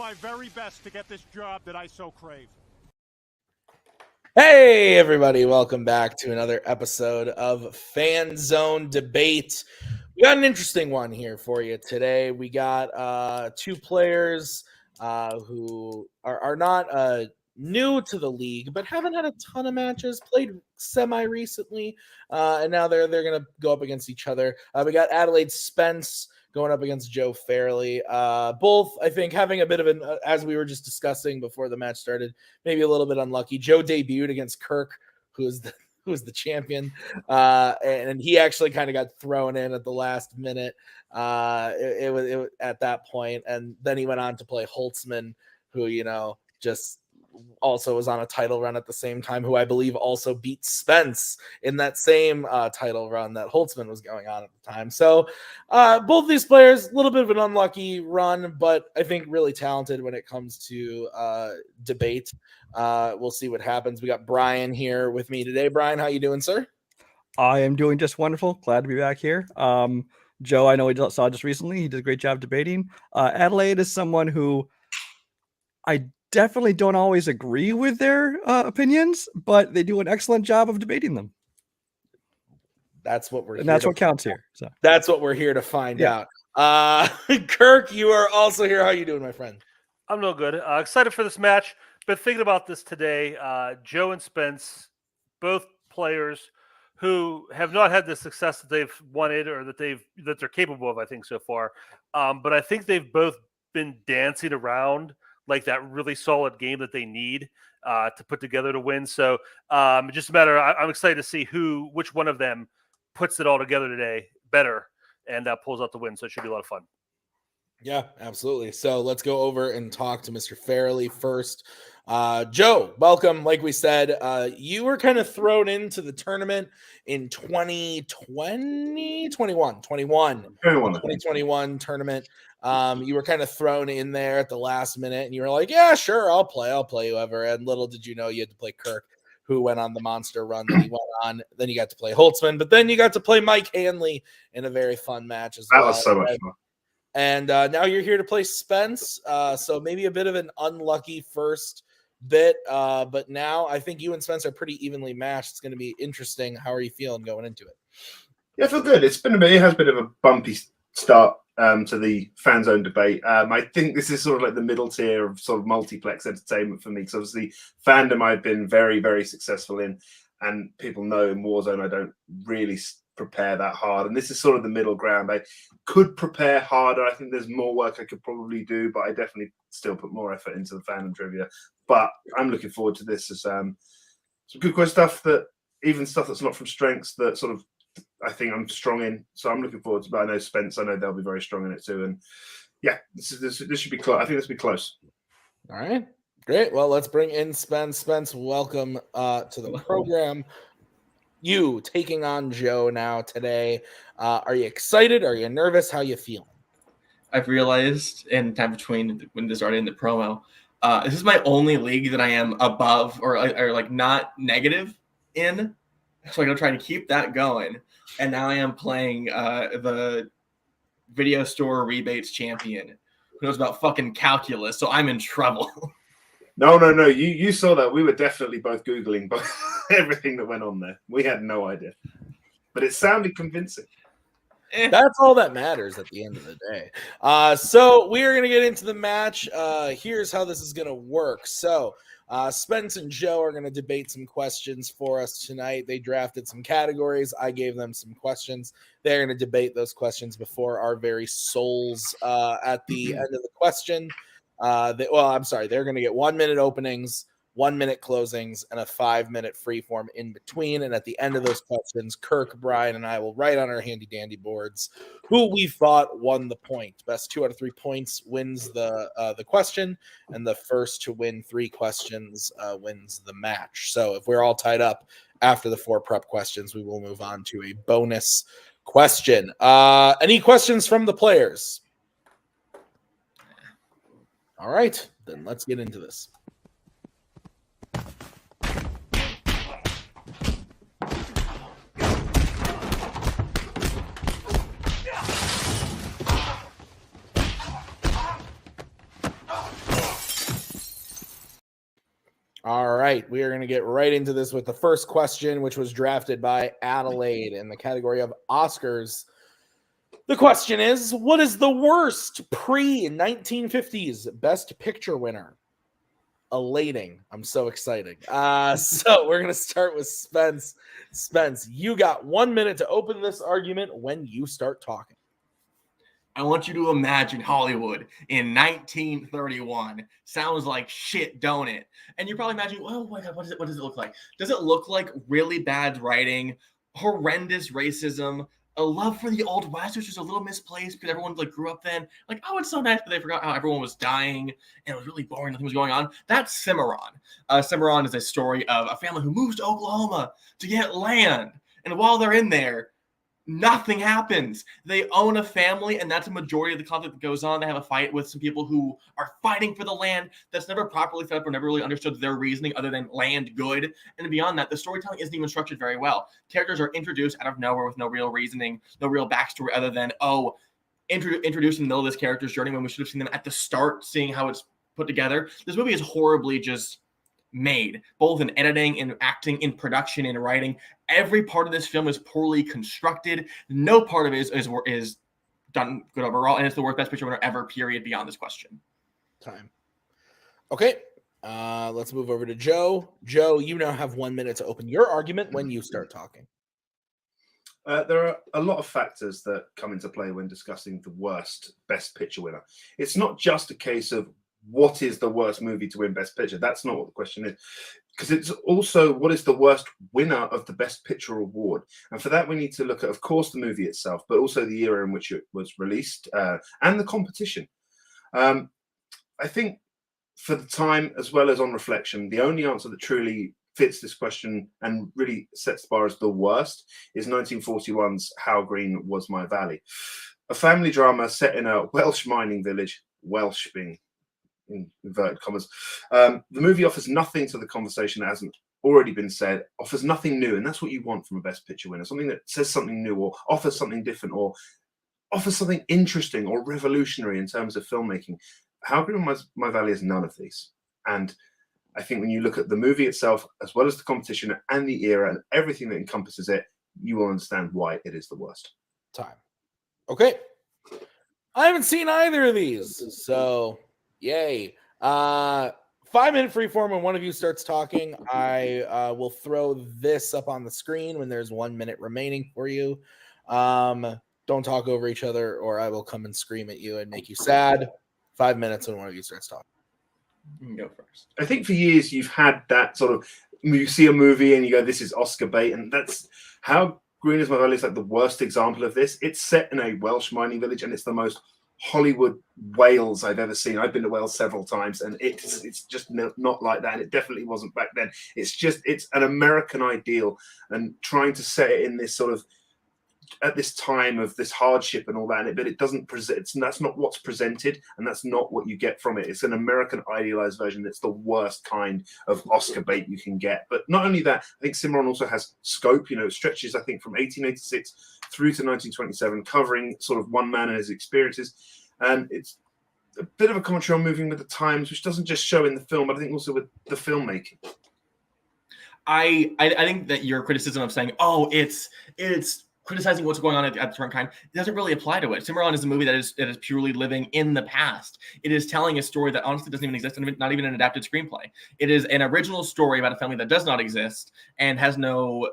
my very best to get this job that I so crave. Hey, everybody. Welcome back to another episode of Fanzone Debate. We got an interesting one here for you today. We got two players who are not new to the league, but haven't had a ton of matches, played semi-recently, and now they're going to go up against each other. We got Adelaide Spence going up against Joe Farrelly. Both, I think, having a bit of an, as we were just discussing before the match started, maybe a little bit unlucky. Joe debuted against Kirk, who is the champion, and he actually kind of got thrown in at the last minute. It was at that point, and then he went on to play Holtzman, who just also was on a title run at the same time, who I believe also beat Spence in that same title run that Holtzman was going on at the time. So both these players, a little bit of an unlucky run, but I think really talented when it comes to debate. We'll see what happens. We got Brian here with me today. Brian, how you doing, sir? I am doing just wonderful. Glad to be back here. Joe, I know we saw just recently. He did a great job debating. Adelaide is someone who I definitely don't always agree with their opinions, but they do an excellent job of debating them. That's what we're. And that's what counts here. So that's what we're here to find out. Kirk, you are also here. How you doing, my friend? I'm no good. Excited for this match. Been thinking about this today. Joe and Spence, both players who have not had the success that they've wanted or that they're capable of, I think, so far. But I think they've both been dancing around like that really solid game that they need to put together to win. So just a matter. I'm excited to see which one of them puts it all together today better and pulls out the win. So it should be a lot of fun. Yeah, absolutely. So let's go over and talk to Mr. Farrelly first. Joe, welcome. Like we said, you were kind of thrown into the tournament in 2021 tournament. You were kind of thrown in there at the last minute and you were like, yeah, sure, I'll play whoever. And little did you know you had to play Kirk, who went on the monster run that he went on. Then you got to play Holtzman, but then you got to play Mike Hanley in a very fun match as well. That was so much fun. And now you're here to play Spence. So maybe a bit of an unlucky first bit. But now I think you and Spence are pretty evenly matched. It's going to be interesting. How are you feeling going into it? Yeah, I feel good. It has been a bit of a bumpy start to the Fanzone debate. I think this is sort of like the middle tier of sort of multiplex entertainment for me. Because obviously Fandom I've been very, very successful in. And people know in Warzone I don't really prepare that hard, and this is sort of the middle ground. I could prepare harder. I think there's more work I could probably do, but I definitely still put more effort into the Fandom trivia. But I'm looking forward to this as some good quiz stuff, that even stuff that's not from strengths that sort of I think I'm strong in. So I'm looking forward to it. But I know Spence, I know they'll be very strong in it too. And yeah, this should be close. I think this will be close. All right, great. Well, let's bring in Spence. Spence, welcome to the program. You taking on Joe now today. Are you excited? Are you nervous? How you feeling? I've realized in time between when this already in the promo, this is my only league that I am above or like not negative in. So I'm gonna try to keep that going. And now I am playing the video store rebates champion who knows about fucking calculus. So I'm in trouble. No. You saw that. We were definitely both Googling everything that went on there. We had no idea. But it sounded convincing. That's all that matters at the end of the day. So we are going to get into the match. Here's how this is going to work. So Spence and Joe are going to debate some questions for us tonight. They drafted some categories. I gave them some questions. They're going to debate those questions before our very souls at the end of the question. They're going to get 1 minute openings, 1 minute closings, and a 5-minute freeform in between. And at the end of those questions, Kirk, Brian, and I will write on our handy dandy boards who we thought won the point. Best 2 out of 3 points wins the question, and the first to win 3 questions wins the match. So if we're all tied up after the 4 prep questions, we will move on to a bonus question. Any questions from the players? All right, then let's get into this. right, we are going to get right into this with the first question, which was drafted by Adelaide in the category of Oscars. The question is, what is the worst pre-1950s Best Picture winner? Elating. I'm so excited. So we're going to start with Spence. Spence, you got 1 minute to open this argument when you start talking. I want you to imagine Hollywood in 1931. Sounds like shit, don't it? And you're probably imagining, oh my God, what does it look like? Does it look like really bad writing, horrendous racism, a love for the Old West, which is a little misplaced because everyone like grew up then? Like, oh, it's so nice, but they forgot how everyone was dying and it was really boring, nothing was going on. That's Cimarron. Cimarron is a story of a family who moves to Oklahoma to get land. And while they're in there, nothing happens. They own a family, and that's a majority of the conflict that goes on. They have a fight with some people who are fighting for the land that's never properly set up or never really understood their reasoning other than land good. And beyond that, the storytelling isn't even structured very well. Characters are introduced out of nowhere with no real reasoning, no real backstory other than, introduced in the middle of this character's journey when we should have seen them at the start, seeing how it's put together. This movie is horribly just made, both in editing, in acting, in production, in writing. Every part of this film is poorly constructed. No part of it is done good overall, and it's the worst Best Picture winner ever, period, beyond this question. Time. Okay, let's move over to Joe. Joe, you now have 1 minute to open your argument when you start talking. There are a lot of factors that come into play when discussing the worst Best Picture winner. It's not just a case of what is the worst movie to win Best Picture. That's not what the question is. Because it's also what is the worst winner of the Best Picture award. And for that, we need to look at, of course, the movie itself, but also the era in which it was released and the competition. I think for the time, as well as on reflection, the only answer that truly fits this question and really sets the bar as the worst is 1941's How Green Was My Valley, a family drama set in a Welsh mining village, Welsh being in inverted commas. The movie offers nothing to the conversation that hasn't already been said, offers nothing new, and that's what you want from a Best Picture winner, something that says something new or offers something different or offers something interesting or revolutionary in terms of filmmaking. How Green Was My Valley is none of these. And I think when you look at the movie itself, as well as the competition and the era and everything that encompasses it, you will understand why it is the worst. Time. Okay. I haven't seen either of these, so yay. 5 minute freeform when one of you starts talking. I will throw this up on the screen when there's 1 minute remaining for you. Don't talk over each other or I will come and scream at you and make you sad. 5 minutes when one of you starts talking. You can go first. I think for years you've had that sort of, you see a movie and you go, this is Oscar bait, and that's How Green Is My Valley is like the worst example of this. It's set in a Welsh mining village and it's the most Hollywood Wales I've ever seen. I've been to Wales several times and it's just not like that, and it definitely wasn't back then. It's an American ideal, and trying to set it in this sort of at this time of this hardship and all that, but it doesn't present. That's not what's presented, and that's not what you get from it. It's an American idealized version. It's the worst kind of Oscar bait you can get. But not only that, I think Cimarron also has scope. You know, it stretches, I think, from 1886 through to 1927, covering sort of one man and his experiences. And it's a bit of a commentary on moving with the times, which doesn't just show in the film, but I think also with the filmmaking. I think that your criticism of saying, oh, it's criticizing what's going on at the current time, it doesn't really apply to it. Cimarron is a movie that is purely living in the past. It is telling a story that honestly doesn't even exist, and not even an adapted screenplay. It is an original story about a family that does not exist and has no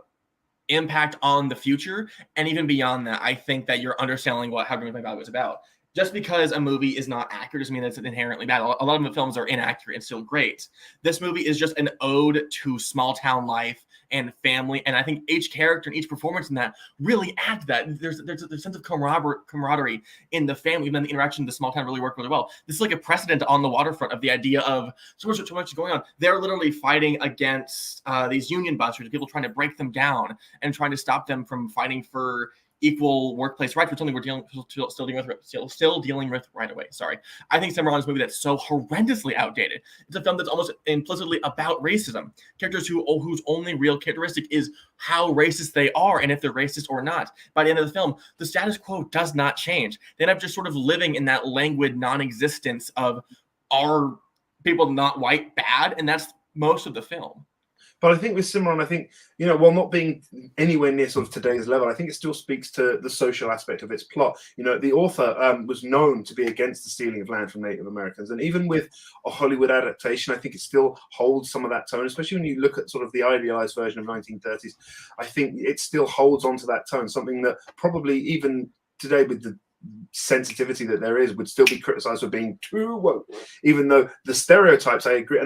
impact on the future. And even beyond that, I think that you're underselling what How Green My Valley was about. Just because a movie is not accurate doesn't mean that it's inherently bad. A lot of the films are inaccurate and still great. This movie is just an ode to small town life and family, and I think each character and each performance in that really add to that. There's a sense of camaraderie in the family, even the interaction in the small town really worked really well. This is like a precedent on the waterfront of the idea of so much is going on. They're literally fighting against these union busters, people trying to break them down and trying to stop them from fighting for equal workplace rights, which something we're still dealing with right away. Sorry. I think Cimarron is a movie that's so horrendously outdated. It's a film that's almost implicitly about racism. Characters whose only real characteristic is how racist they are and if they're racist or not. By the end of the film, the status quo does not change. They end up just sort of living in that languid non-existence of, are people not white bad? And that's most of the film. But I think with Cimarron, I think, while not being anywhere near sort of today's level, I think it still speaks to the social aspect of its plot. The author was known to be against the stealing of land from Native Americans. And even with a Hollywood adaptation, I think it still holds some of that tone, especially when you look at sort of the idealized version of 1930s. I think it still holds on to that tone, something that probably even today with the sensitivity that there is would still be criticized for being too woke, even though the stereotypes, I agree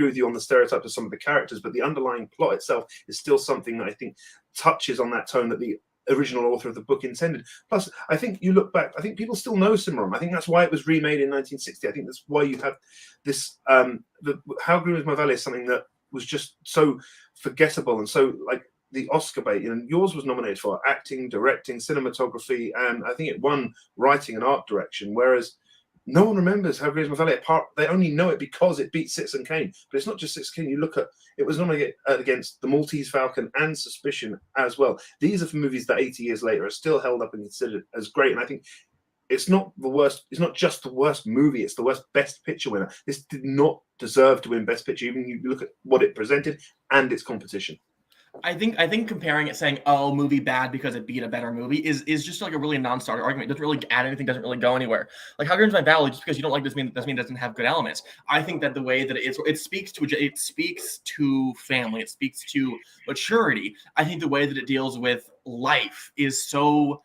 with you on the stereotypes of some of the characters, but the underlying plot itself is still something that I think touches on that tone that the original author of the book intended. Plus, I think you look back, I think people still know Cimarron. I think that's why it was remade in 1960. I think that's why you have this How Green Was My Valley is something that was just so forgettable and so like the Oscar bait. Yours was nominated for acting, directing, cinematography, and I think it won writing and art direction, whereas no one remembers How Green Was My Valley. They only know it because it beat Citizen Kane. But it's not just Citizen Kane. You look at it was nominated against The Maltese Falcon and Suspicion as well. These are movies that 80 years later are still held up and considered as great. And I think it's not the worst. It's not just the worst movie. It's the worst Best Picture winner. This did not deserve to win Best Picture. Even you look at what it presented and its competition. I think comparing it, saying, oh, movie bad because it beat a better movie is just like a really non-starter argument. It doesn't really add anything, doesn't really go anywhere. Like How Green Was My Valley, just because you don't like this doesn't mean it doesn't have good elements. I think that the way that it speaks to family, it speaks to maturity. I think the way that it deals with life is so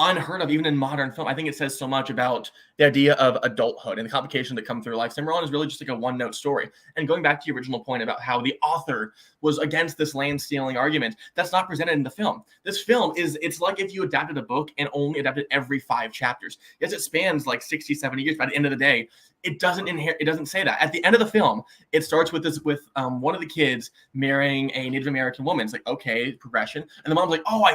unheard of, even in modern film. I think it says so much about the idea of adulthood and the complications that come through life. Cimarron is really just like a one-note story. And going back to your original point about how the author was against this land stealing argument, that's not presented in the film. This film it's like if you adapted a book and only adapted every 5 chapters. Yes, it spans like 60, 70 years. By the end of the day, it doesn't say that. At the end of the film, it starts with one of the kids marrying a Native American woman. It's like, okay, progression. And the mom's like, oh,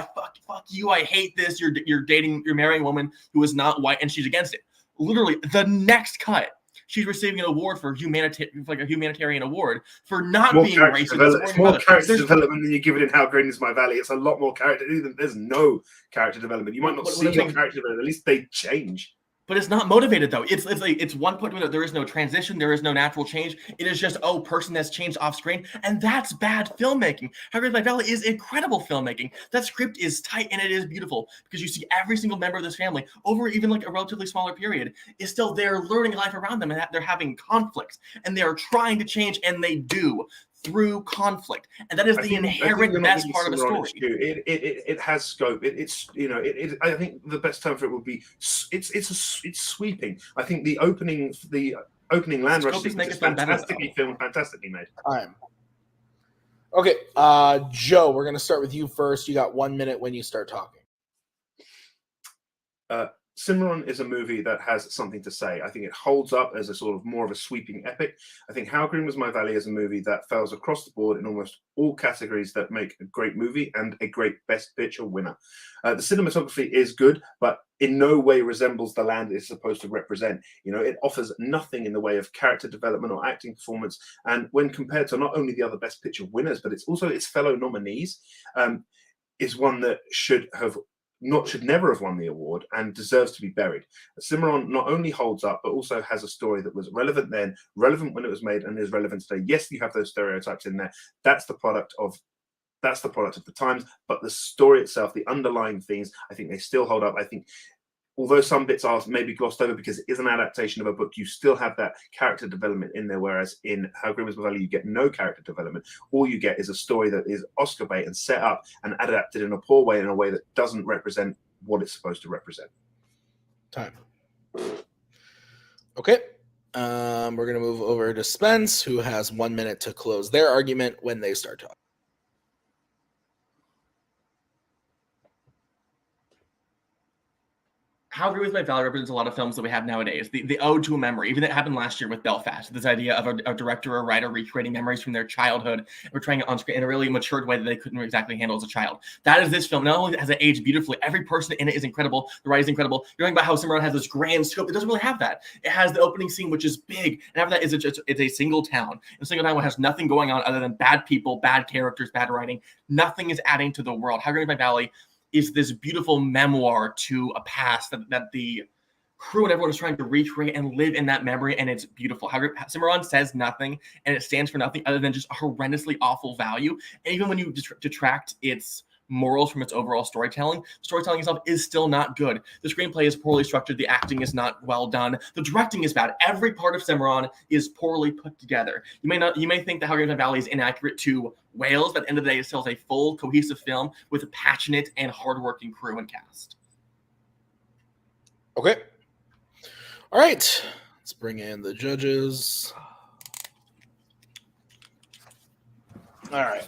fuck you, I hate this. You're marrying a woman who is not white, and she's against it. Literally, the next cut, she's receiving an award for a humanitarian award for not being racist. It's more character development than you give it in How Green Is My Valley. It's a lot more character. There's no character development. You might not see your character development. At least they change. But it's not motivated though. It's one point where there is no transition, there is no natural change. It is just person that's changed off screen, and that's bad filmmaking. How Green Is My Valley is incredible filmmaking. That script is tight and it is beautiful because you see every single member of this family over even like a relatively smaller period is still there learning life around them, and they're having conflicts and they are trying to change, and they do through conflict, and that is the inherent best part of a story. It has scope. I think the best term for it would be it's sweeping. I think the opening land rush sequence is fantastically filmed, fantastically made. Okay, Joe, we're gonna start with you first. You got 1 minute when you start talking. Cimarron is a movie that has something to say. I think it holds up as a sort of more of a sweeping epic. I think How Green Was My Valley is a movie that fails across the board in almost all categories that make a great movie and a great Best Picture winner. The cinematography is good, but in no way resembles the land it's supposed to represent. It offers nothing in the way of character development or acting performance. And when compared to not only the other Best Picture winners, but it's also its fellow nominees, is one that should never have won the award and deserves to be buried. Cimarron not only holds up, but also has a story that was relevant then, relevant when it was made, and is relevant today. Yes, you have those stereotypes in there. That's the product of the times, but the story itself, the underlying themes, I think they still hold up. I think although some bits are maybe glossed over because it is an adaptation of a book, you still have that character development in there, whereas in How Green Was My Valley, you get no character development. All you get is a story that is Oscar bait and set up and adapted in a poor way, in a way that doesn't represent what it's supposed to represent. Time. Okay. We're going to move over to Spence, who has 1 minute to close their argument when they start talking. How Green Was My Valley represents a lot of films that we have nowadays. The ode to a memory, even that happened last year with Belfast. This idea of a director or writer recreating memories from their childhood and portraying it on screen in a really matured way that they couldn't exactly handle as a child. That is this film. Not only has it aged beautifully, every person in it is incredible. The writing is incredible. You're talking about how Cimarron has this grand scope. It doesn't really have that. It has the opening scene, which is big, and after that it's a single town. And a single town has nothing going on other than bad people, bad characters, bad writing. Nothing is adding to the world. How Green Was My Valley is this beautiful memoir to a past that the crew and everyone is trying to recreate and live in that memory, and it's beautiful. However, Cimarron says nothing, and it stands for nothing other than just a horrendously awful value. And even when you detract its morals from its overall storytelling itself is still not good. The screenplay is poorly structured. The acting is not well done. The directing is bad. Every part of Cimarron is poorly put together. You may think that How Games Valley is inaccurate to Wales, but at the end of the day, it still is a full, cohesive film with a passionate and hardworking crew and cast. Okay. All right. Let's bring in the judges. All right.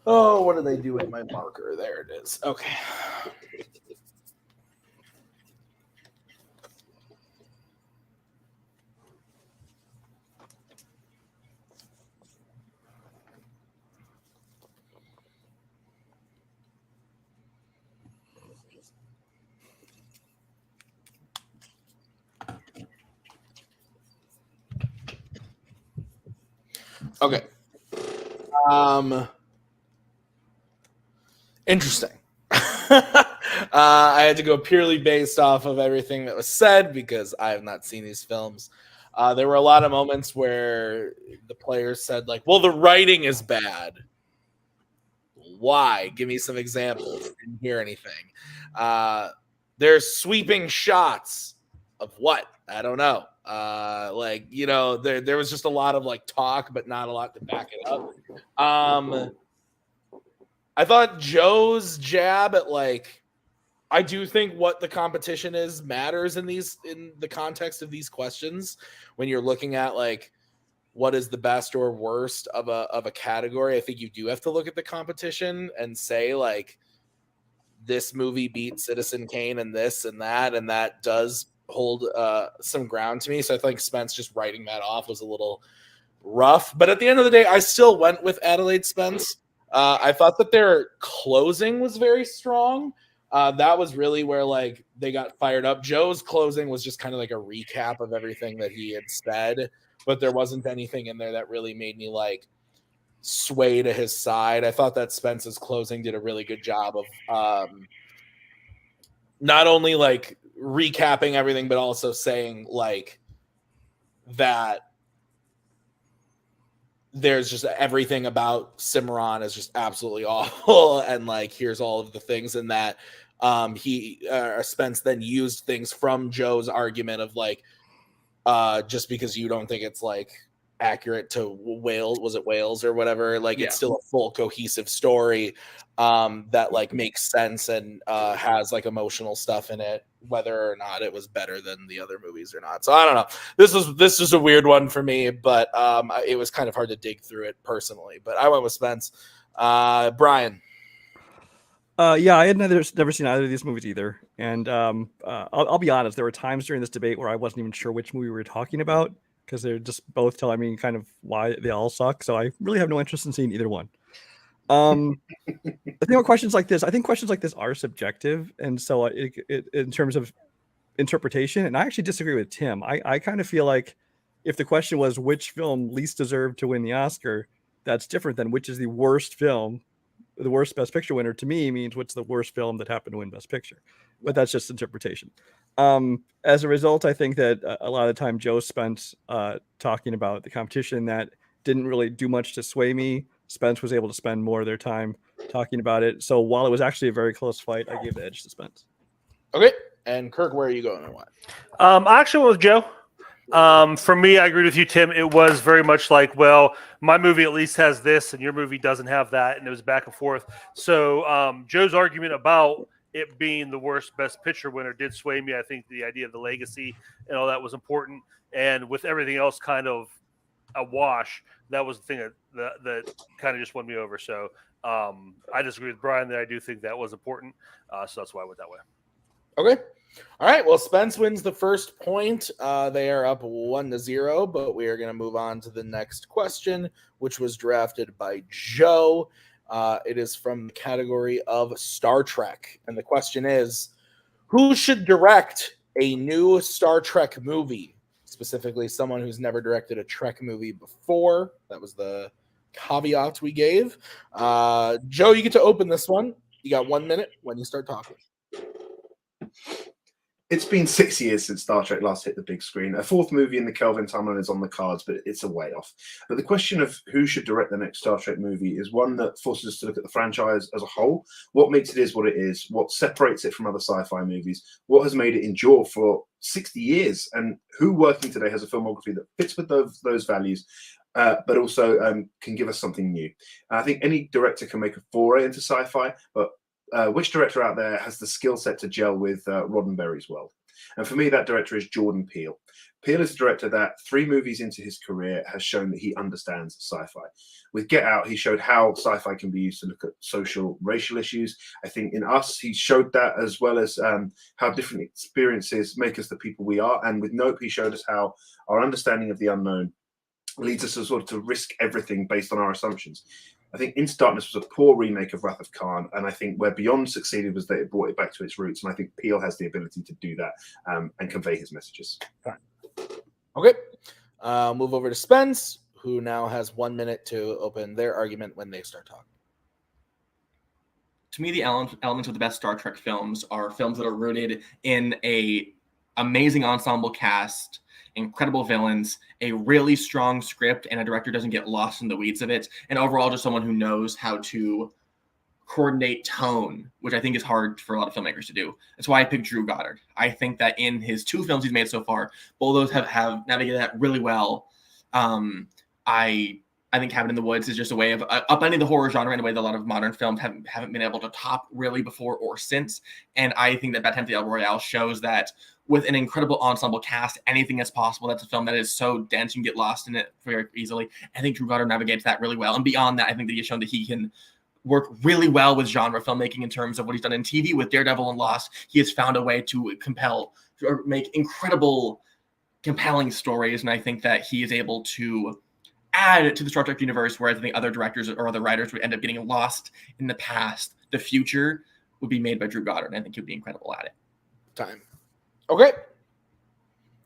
Oh, what did they do with my marker? There it is. Okay. Okay. Interesting. I had to go purely based off of everything that was said because I have not seen these films. There were a lot of moments where the players said, like, well, the writing is bad. Why? Give me some examples. Didn't hear anything. There's sweeping shots of what? I don't know. There was just a lot of like talk, but not a lot to back it up. I thought Joe's jab at I do think what the competition is matters in the context of these questions when you're looking at what is the best or worst of a category. I think you do have to look at the competition and say this movie beat Citizen Kane and this and that does hold some ground to me. So I think Spence just writing that off was a little rough. But at the end of the day, I still went with Adelaide Spence. I thought that their closing was very strong. That was really where they got fired up. Joe's closing was just kind of like a recap of everything that he had said, but there wasn't anything in there that really made me sway to his side. I thought that Spence's closing did a really good job of not only recapping everything, but also saying that there's just everything about Cimarron is just absolutely awful. And here's all of the things in that Spence then used things from Joe's argument of just because you don't think it's accurate to Wales, was it Wales or whatever? It's still a full cohesive story that makes sense and has emotional stuff in it, whether or not it was better than the other movies or not. So I don't know. This was a weird one for me, but it was kind of hard to dig through it personally. But I went with Spence. Brian. Yeah, I had never seen either of these movies either, and I'll be honest. There were times during this debate where I wasn't even sure which movie we were talking about because they're just both telling me kind of why they all suck. So I really have no interest in seeing either one. The thing with questions like this, I think questions like this are subjective, and so in terms of interpretation, and I actually disagree with Tim. I kind of feel like if the question was which film least deserved to win the Oscar, that's different than which is the worst film. The worst Best Picture winner to me means what's the worst film that happened to win Best Picture, but that's just interpretation. As a result, I think that a lot of the time Joe spent talking about the competition that didn't really do much to sway me. Spence was able to spend more of their time talking about it. So while it was actually a very close fight, I gave the edge to Spence. Okay. And Kirk, where are you going and why? I actually went with Joe. For me, I agree with you, Tim. It was very much well, my movie at least has this and your movie doesn't have that. And it was back and forth. So Joe's argument about it being the worst Best Picture winner did sway me. I think the idea of the legacy and all that was important. And with everything else kind of a wash, that was the thing that kind of just won me over. So I disagree with Brian that I do think that was important. So that's why I went that way. Okay. All right. Well, Spence wins the first point. They are up 1-0, but we are going to move on to the next question, which was drafted by Joe. It is from the category of Star Trek. And the question is, who should direct a new Star Trek movie? Specifically, someone who's never directed a Trek movie before. That was the caveat we gave. Joe, you get to open this one. You got 1 minute when you start talking. It's been 6 years since Star Trek last hit the big screen. A fourth movie in the Kelvin timeline is on the cards, but it's a way off. But the question of who should direct the next Star Trek movie is one that forces us to look at the franchise as a whole. What makes it is what it is? What separates it from other sci-fi movies? What has made it endure for 60 years? And who working today has a filmography that fits with those values, but also can give us something new? And I think any director can make a foray into sci-fi, but which director out there has the skill set to gel with Roddenberry's world? And for me, that director is Jordan Peele. Peele is a director that 3 movies into his career has shown that he understands sci-fi. With Get Out, he showed how sci-fi can be used to look at social, racial issues. I think in Us, he showed that, as well as how different experiences make us the people we are. And with Nope, he showed us how our understanding of the unknown leads us to sort of to risk everything based on our assumptions. I think Into Darkness was a poor remake of Wrath of Khan, and I think where Beyond succeeded was that it brought it back to its roots, and I think Peele has the ability to do that and convey his messages. Okay. Move over to Spence, who now has 1 minute to open their argument when they start talking. To me, the elements of the best Star Trek films are films that are rooted in a amazing ensemble cast, incredible villains, a really strong script, and a director doesn't get lost in the weeds of it, and overall just someone who knows how to coordinate tone, which I think is hard for a lot of filmmakers to do. That's why I picked Drew Goddard. I think that in his 2 films he's made so far, both of those have navigated that really well. I think Cabin in the Woods is just a way of upending the horror genre in a way that a lot of modern films haven't been able to top really before or since. And I think that Bad Times at the El Royale shows that with an incredible ensemble cast, anything is possible. That's a film that is so dense, you can get lost in it very easily. I think Drew Goddard navigates that really well. And beyond that, I think that he's shown that he can work really well with genre filmmaking in terms of what he's done in TV with Daredevil and Lost. He has found a way to compel or make incredible, compelling stories. And I think that he is able to add to the Star Trek universe, whereas I think other directors or other writers would end up getting lost in the past. The future would be made by Drew Goddard, and I think he would be incredible at it. Time. Okay.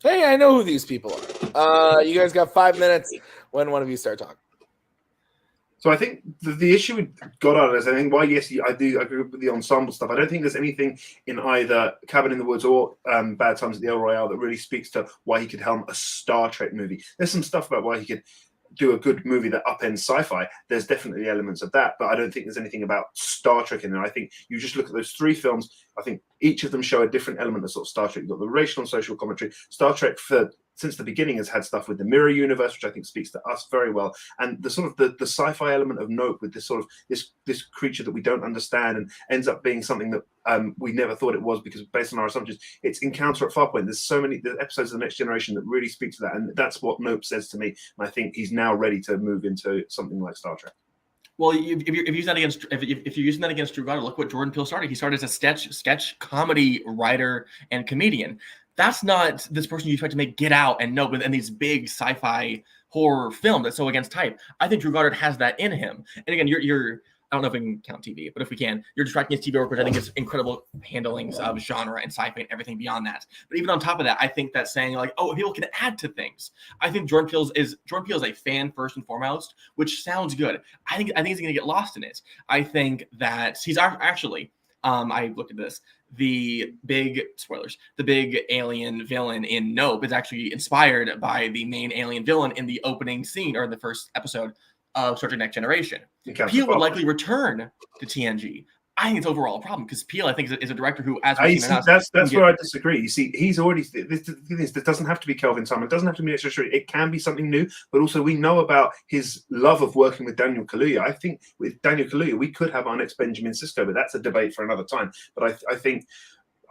Hey, I know who these people are. You guys got 5 minutes when one of you start talking. So I think the issue with Goddard is, I think, why, yes, I agree with the ensemble stuff. I don't think there's anything in either Cabin in the Woods or Bad Times at the El Royale that really speaks to why he could helm a Star Trek movie. There's some stuff about why he could do a good movie that upends sci-fi. There's definitely elements of that, but I don't think there's anything about Star Trek in there. I think you just look at those 3 films, I think each of them show a different element of sort of Star Trek. You've got the racial and social commentary. Star Trek since the beginning has had stuff with the mirror universe, which I think speaks to us very well, and the sort of the sci-fi element of Nope with this sort of this creature that we don't understand and ends up being something that we never thought it was, because based on our assumptions, it's Encounter at Farpoint. There's so many episodes of The Next Generation that really speak to that, and that's what Nope says to me. And I think he's now ready to move into something like Star Trek. Well, if you're using that against Drew Goddard, look what Jordan Peele started. He started as a sketch comedy writer and comedian. That's not this person you expect to make Get Out and Nope and these big sci-fi horror films that's so against type. I think Drew Goddard has that in him. And again, you're I don't know if we can count TV, but if we can, you're distracting his TV work, which I think is incredible handlings of genre and sci-fi and everything beyond that. But even on top of that, I think that saying like, oh, people can add to things. I think Jordan Peele is a fan first and foremost, which sounds good. I think he's going to get lost in it. I think that he's actually. I looked at this. The big alien villain in Nope is actually inspired by the main alien villain in the opening scene or in the first episode of Star Trek Next Generation. Peele would likely return to TNG. I think it's overall a problem because Peele, I think, is a director who, as we've seen, that's where I disagree. You see, he's already this doesn't have to be Kelvin Time. It doesn't have to be Next Generation. It can be something new, but also we know about his love of working with Daniel Kaluuya. I think with Daniel Kaluuya, we could have our next Benjamin Sisko, but that's a debate for another time. But I think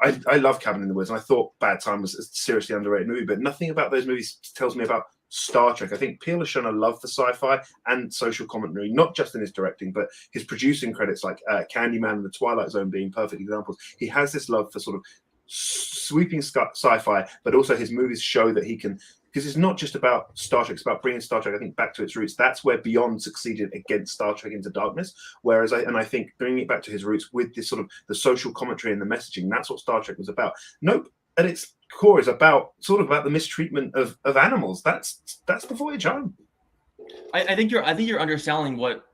I love Cabin in the Woods, and I thought Bad Time was a seriously underrated movie, but nothing about those movies tells me about Star Trek. I think Peele has shown a love for sci-fi and social commentary, not just in his directing, but his producing credits like Candyman and The Twilight Zone being perfect examples. He has this love for sort of sweeping sci-fi, but also his movies show that he can, because it's not just about Star Trek, it's about bringing Star Trek, I think, back to its roots. That's where Beyond succeeded against Star Trek Into Darkness. Whereas I think bringing it back to his roots with this sort of the social commentary and the messaging, that's what Star Trek was about. Nope. At its core is about the mistreatment of animals. That's the voyage home. I think you're underselling what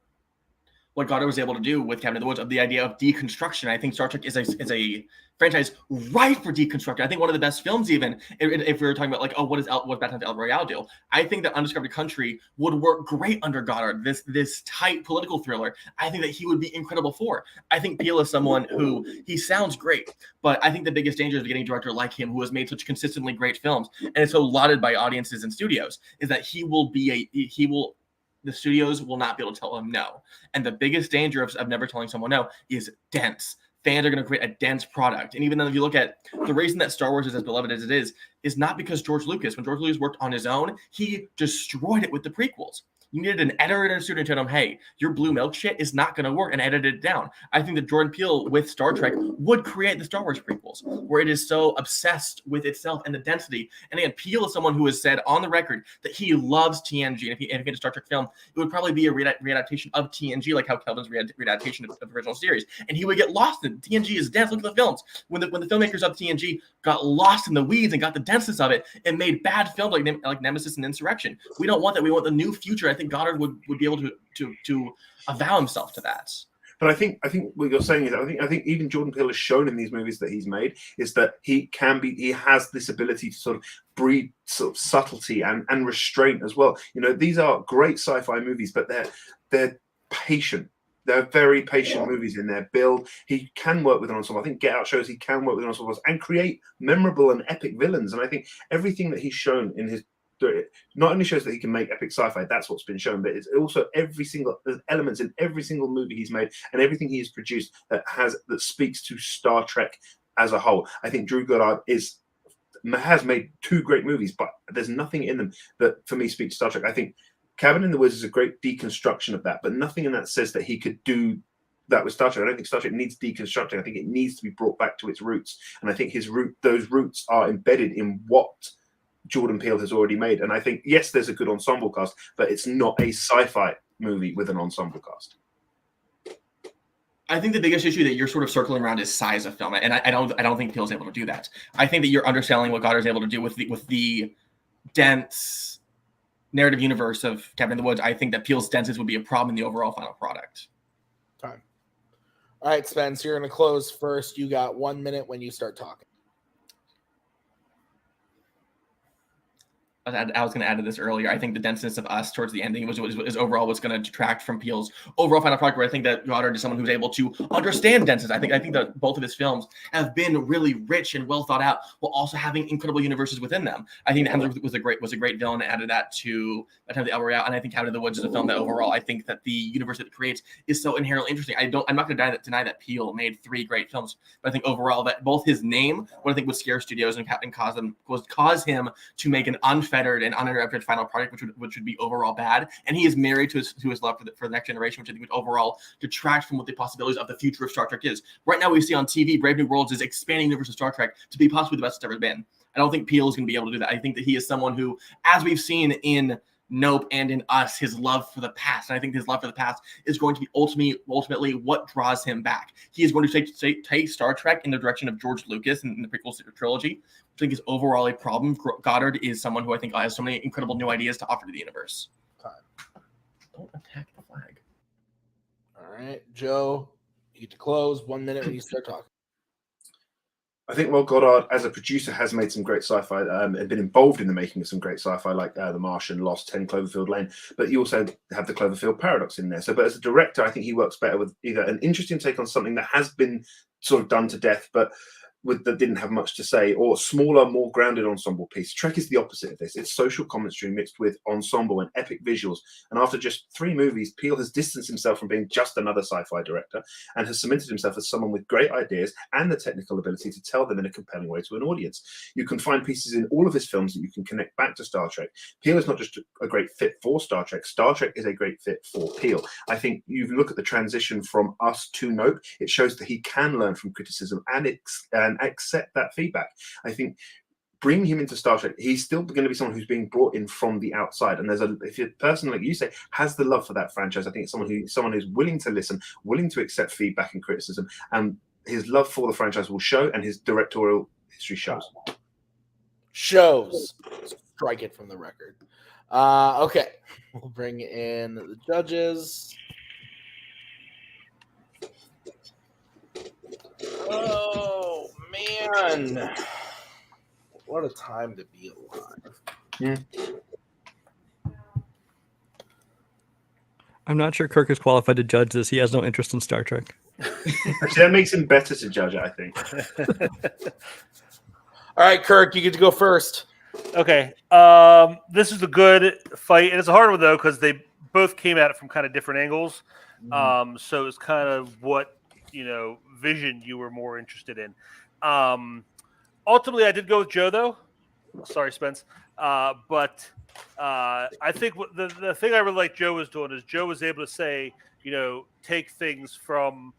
what Goddard was able to do with Cabin in the Woods, of the idea of deconstruction. I think Star Trek is a franchise ripe for deconstruction. I think one of the best films, even if we were talking about like, oh, what's Bad Times at El Royale do? I think that Undiscovered Country would work great under Goddard. This tight political thriller, I think that he would be incredible for. I think Peele is someone who, he sounds great, but I think the biggest danger of getting a director like him who has made such consistently great films and is so lauded by audiences and studios is that the studios will not be able to tell him no. And the biggest danger of never telling someone no is dense. Fans are going to create a dense product. And even then, if you look at the reason that Star Wars is as beloved as it is not because George Lucas. When George Lucas worked on his own, he destroyed it with the prequels. You needed an editor and a student to tell him, hey, your blue milk shit is not going to work, and edit it down. I think that Jordan Peele with Star Trek would create the Star Wars prequels, where it is so obsessed with itself and the density. And again, Peele is someone who has said on the record that he loves TNG. And if he made a Star Trek film, it would probably be a readaptation of TNG, like how Kelvin's readaptation of the original series. And he would get lost in it. TNG is dense. Look at the films. When the filmmakers of TNG got lost in the weeds and got the denseness of it, and made bad films like Nemesis and Insurrection. We don't want that. We want the new future. I think Goddard would be able to avow himself to that. But I think what you're saying is, I think even Jordan Peele has shown in these movies that he's made is that he has this ability to sort of breed sort of subtlety and restraint as well. You know, these are great sci-fi movies, but they're patient. They're very patient movies in their build. He can work with an ensemble. I think Get Out shows he can work with an ensemble and create memorable and epic villains. And I think everything that he's shown in his not only shows that he can make epic sci-fi, that's what's been shown, but it's also there's elements in every single movie he's made and everything he has produced that speaks to Star Trek as a whole. I think Drew Goddard has made 2 great movies, but there's nothing in them that for me speaks to Star Trek. I think Cabin in the Woods is a great deconstruction of that, but nothing in that says that he could do that with Star Trek. I don't think Star Trek needs deconstructing. I think it needs to be brought back to its roots, and I think those roots are embedded in what Jordan Peele has already made. And I think, yes, there's a good ensemble cast, but it's not a sci-fi movie with an ensemble cast. I think the biggest issue that you're sort of circling around is size of film, and I don't think Peele's able to do that. I think that you're underselling what Goddard's able to do with the dense narrative universe of Cabin in the Woods. I think that Peele's denseness would be a problem in the overall final product. Time. All right, Spence, you're going to close first. You got 1 minute when you start talking. I was going to add to this earlier. I think the denseness of us towards the ending is overall what's going to detract from Peele's overall final product. Where I think that Goddard is someone who's able to understand denseness. I think that both of his films have been really rich and well thought out, while also having incredible universes within them. I think Hamlet was a great villain. Added that to By the Time of the El Royale, and I think Cabin in the Woods is a film that overall I think that the universe that it creates is so inherently interesting. I'm not going to deny that Peele made 3 great films, but I think overall that both his name, what I think would scare studios and cause him to make an unfettered and uninterrupted final product, which would be overall bad. And he is married to his love for the next generation, which I think would overall detract from what the possibilities of the future of Star Trek is. Right now, we see on TV, Brave New Worlds is expanding the universe of Star Trek to be possibly the best it's ever been. I don't think Peele is going to be able to do that. I think that he is someone who, as we've seen in Nope and in Us, his love for the past. And I think his love for the past is going to be ultimately what draws him back. He is going to take Star Trek in the direction of George Lucas in the prequel trilogy, which I think is overall a problem. Goddard is someone who I think has so many incredible new ideas to offer to the universe. Time. Don't attack the flag. All right, Joe, you get to close. 1 minute when you start talking. I think while Goddard, as a producer, has made some great sci-fi and been involved in the making of some great sci-fi like The Martian, Lost, 10 Cloverfield Lane, but you also have the Cloverfield paradox in there. But as a director, I think he works better with either an interesting take on something that has been sort of done to death, but that didn't have much to say, or smaller, more grounded ensemble piece. Trek is the opposite of this. It's social commentary mixed with ensemble and epic visuals. And after just 3 movies, Peele has distanced himself from being just another sci-fi director and has cemented himself as someone with great ideas and the technical ability to tell them in a compelling way to an audience. You can find pieces in all of his films that you can connect back to Star Trek. Peele is not just a great fit for Star Trek. Star Trek is a great fit for Peele. I think you look at the transition from Us to Nope, it shows that he can learn from criticism and accept that feedback. I think bringing him into Star Trek, he's still going to be someone who's being brought in from the outside. And if a person, like you say, has the love for that franchise, I think it's someone who's willing to listen, willing to accept feedback and criticism, and his love for the franchise will show, and his directorial history shows. Strike it from the record. Okay, we'll bring in the judges. Oh man, what a time to be alive. I'm not sure Kirk is qualified to judge this. He has no interest in Star Trek. Actually, that makes him better to judge it, I think. All right, Kirk, you get to go first. Okay. This is a good fight, and it's a hard one though because they both came at it from kind of different angles. So it's kind of what vision you were more interested in. Ultimately, I did go with Joe though. Sorry, Spence. But I think the thing I really like Joe was doing is Joe was able to say, take things from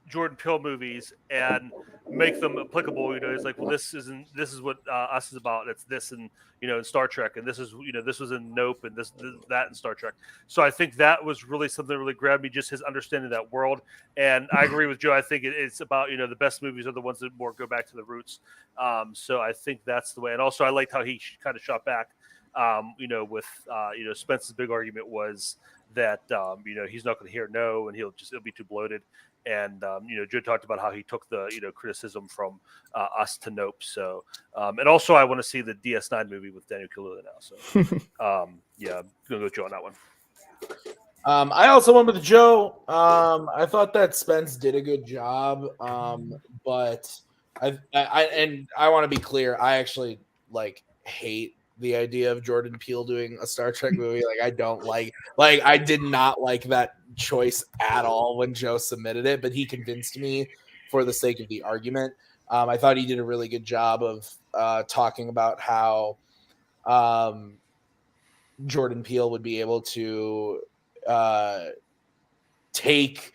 Jordan Peele movies and make them applicable. It's like, well, this is what Us is about. It's this in Star Trek, and this is this was in Nope, and this that in Star Trek. So I think that was really something that really grabbed me, just his understanding of that world. And I agree with Joe. I think it's about the best movies are the ones that more go back to the roots. So I think that's the way. And also I liked how he kind of shot back. With Spence's big argument was that he's not going to hear no, and he'll be too bloated. And Joe talked about how he took the criticism from Us to Nope. So and also I want to see the DS9 movie with Daniel Kaluuya now. So yeah, I'm gonna go Joe on that one. I also went with Joe. I thought that Spence did a good job, but I want to be clear. I actually hate the idea of Jordan Peele doing a Star Trek movie. I don't I did not like that choice at all when Joe submitted it, but he convinced me for the sake of the argument. I thought he did a really good job of talking about how Jordan Peele would be able to take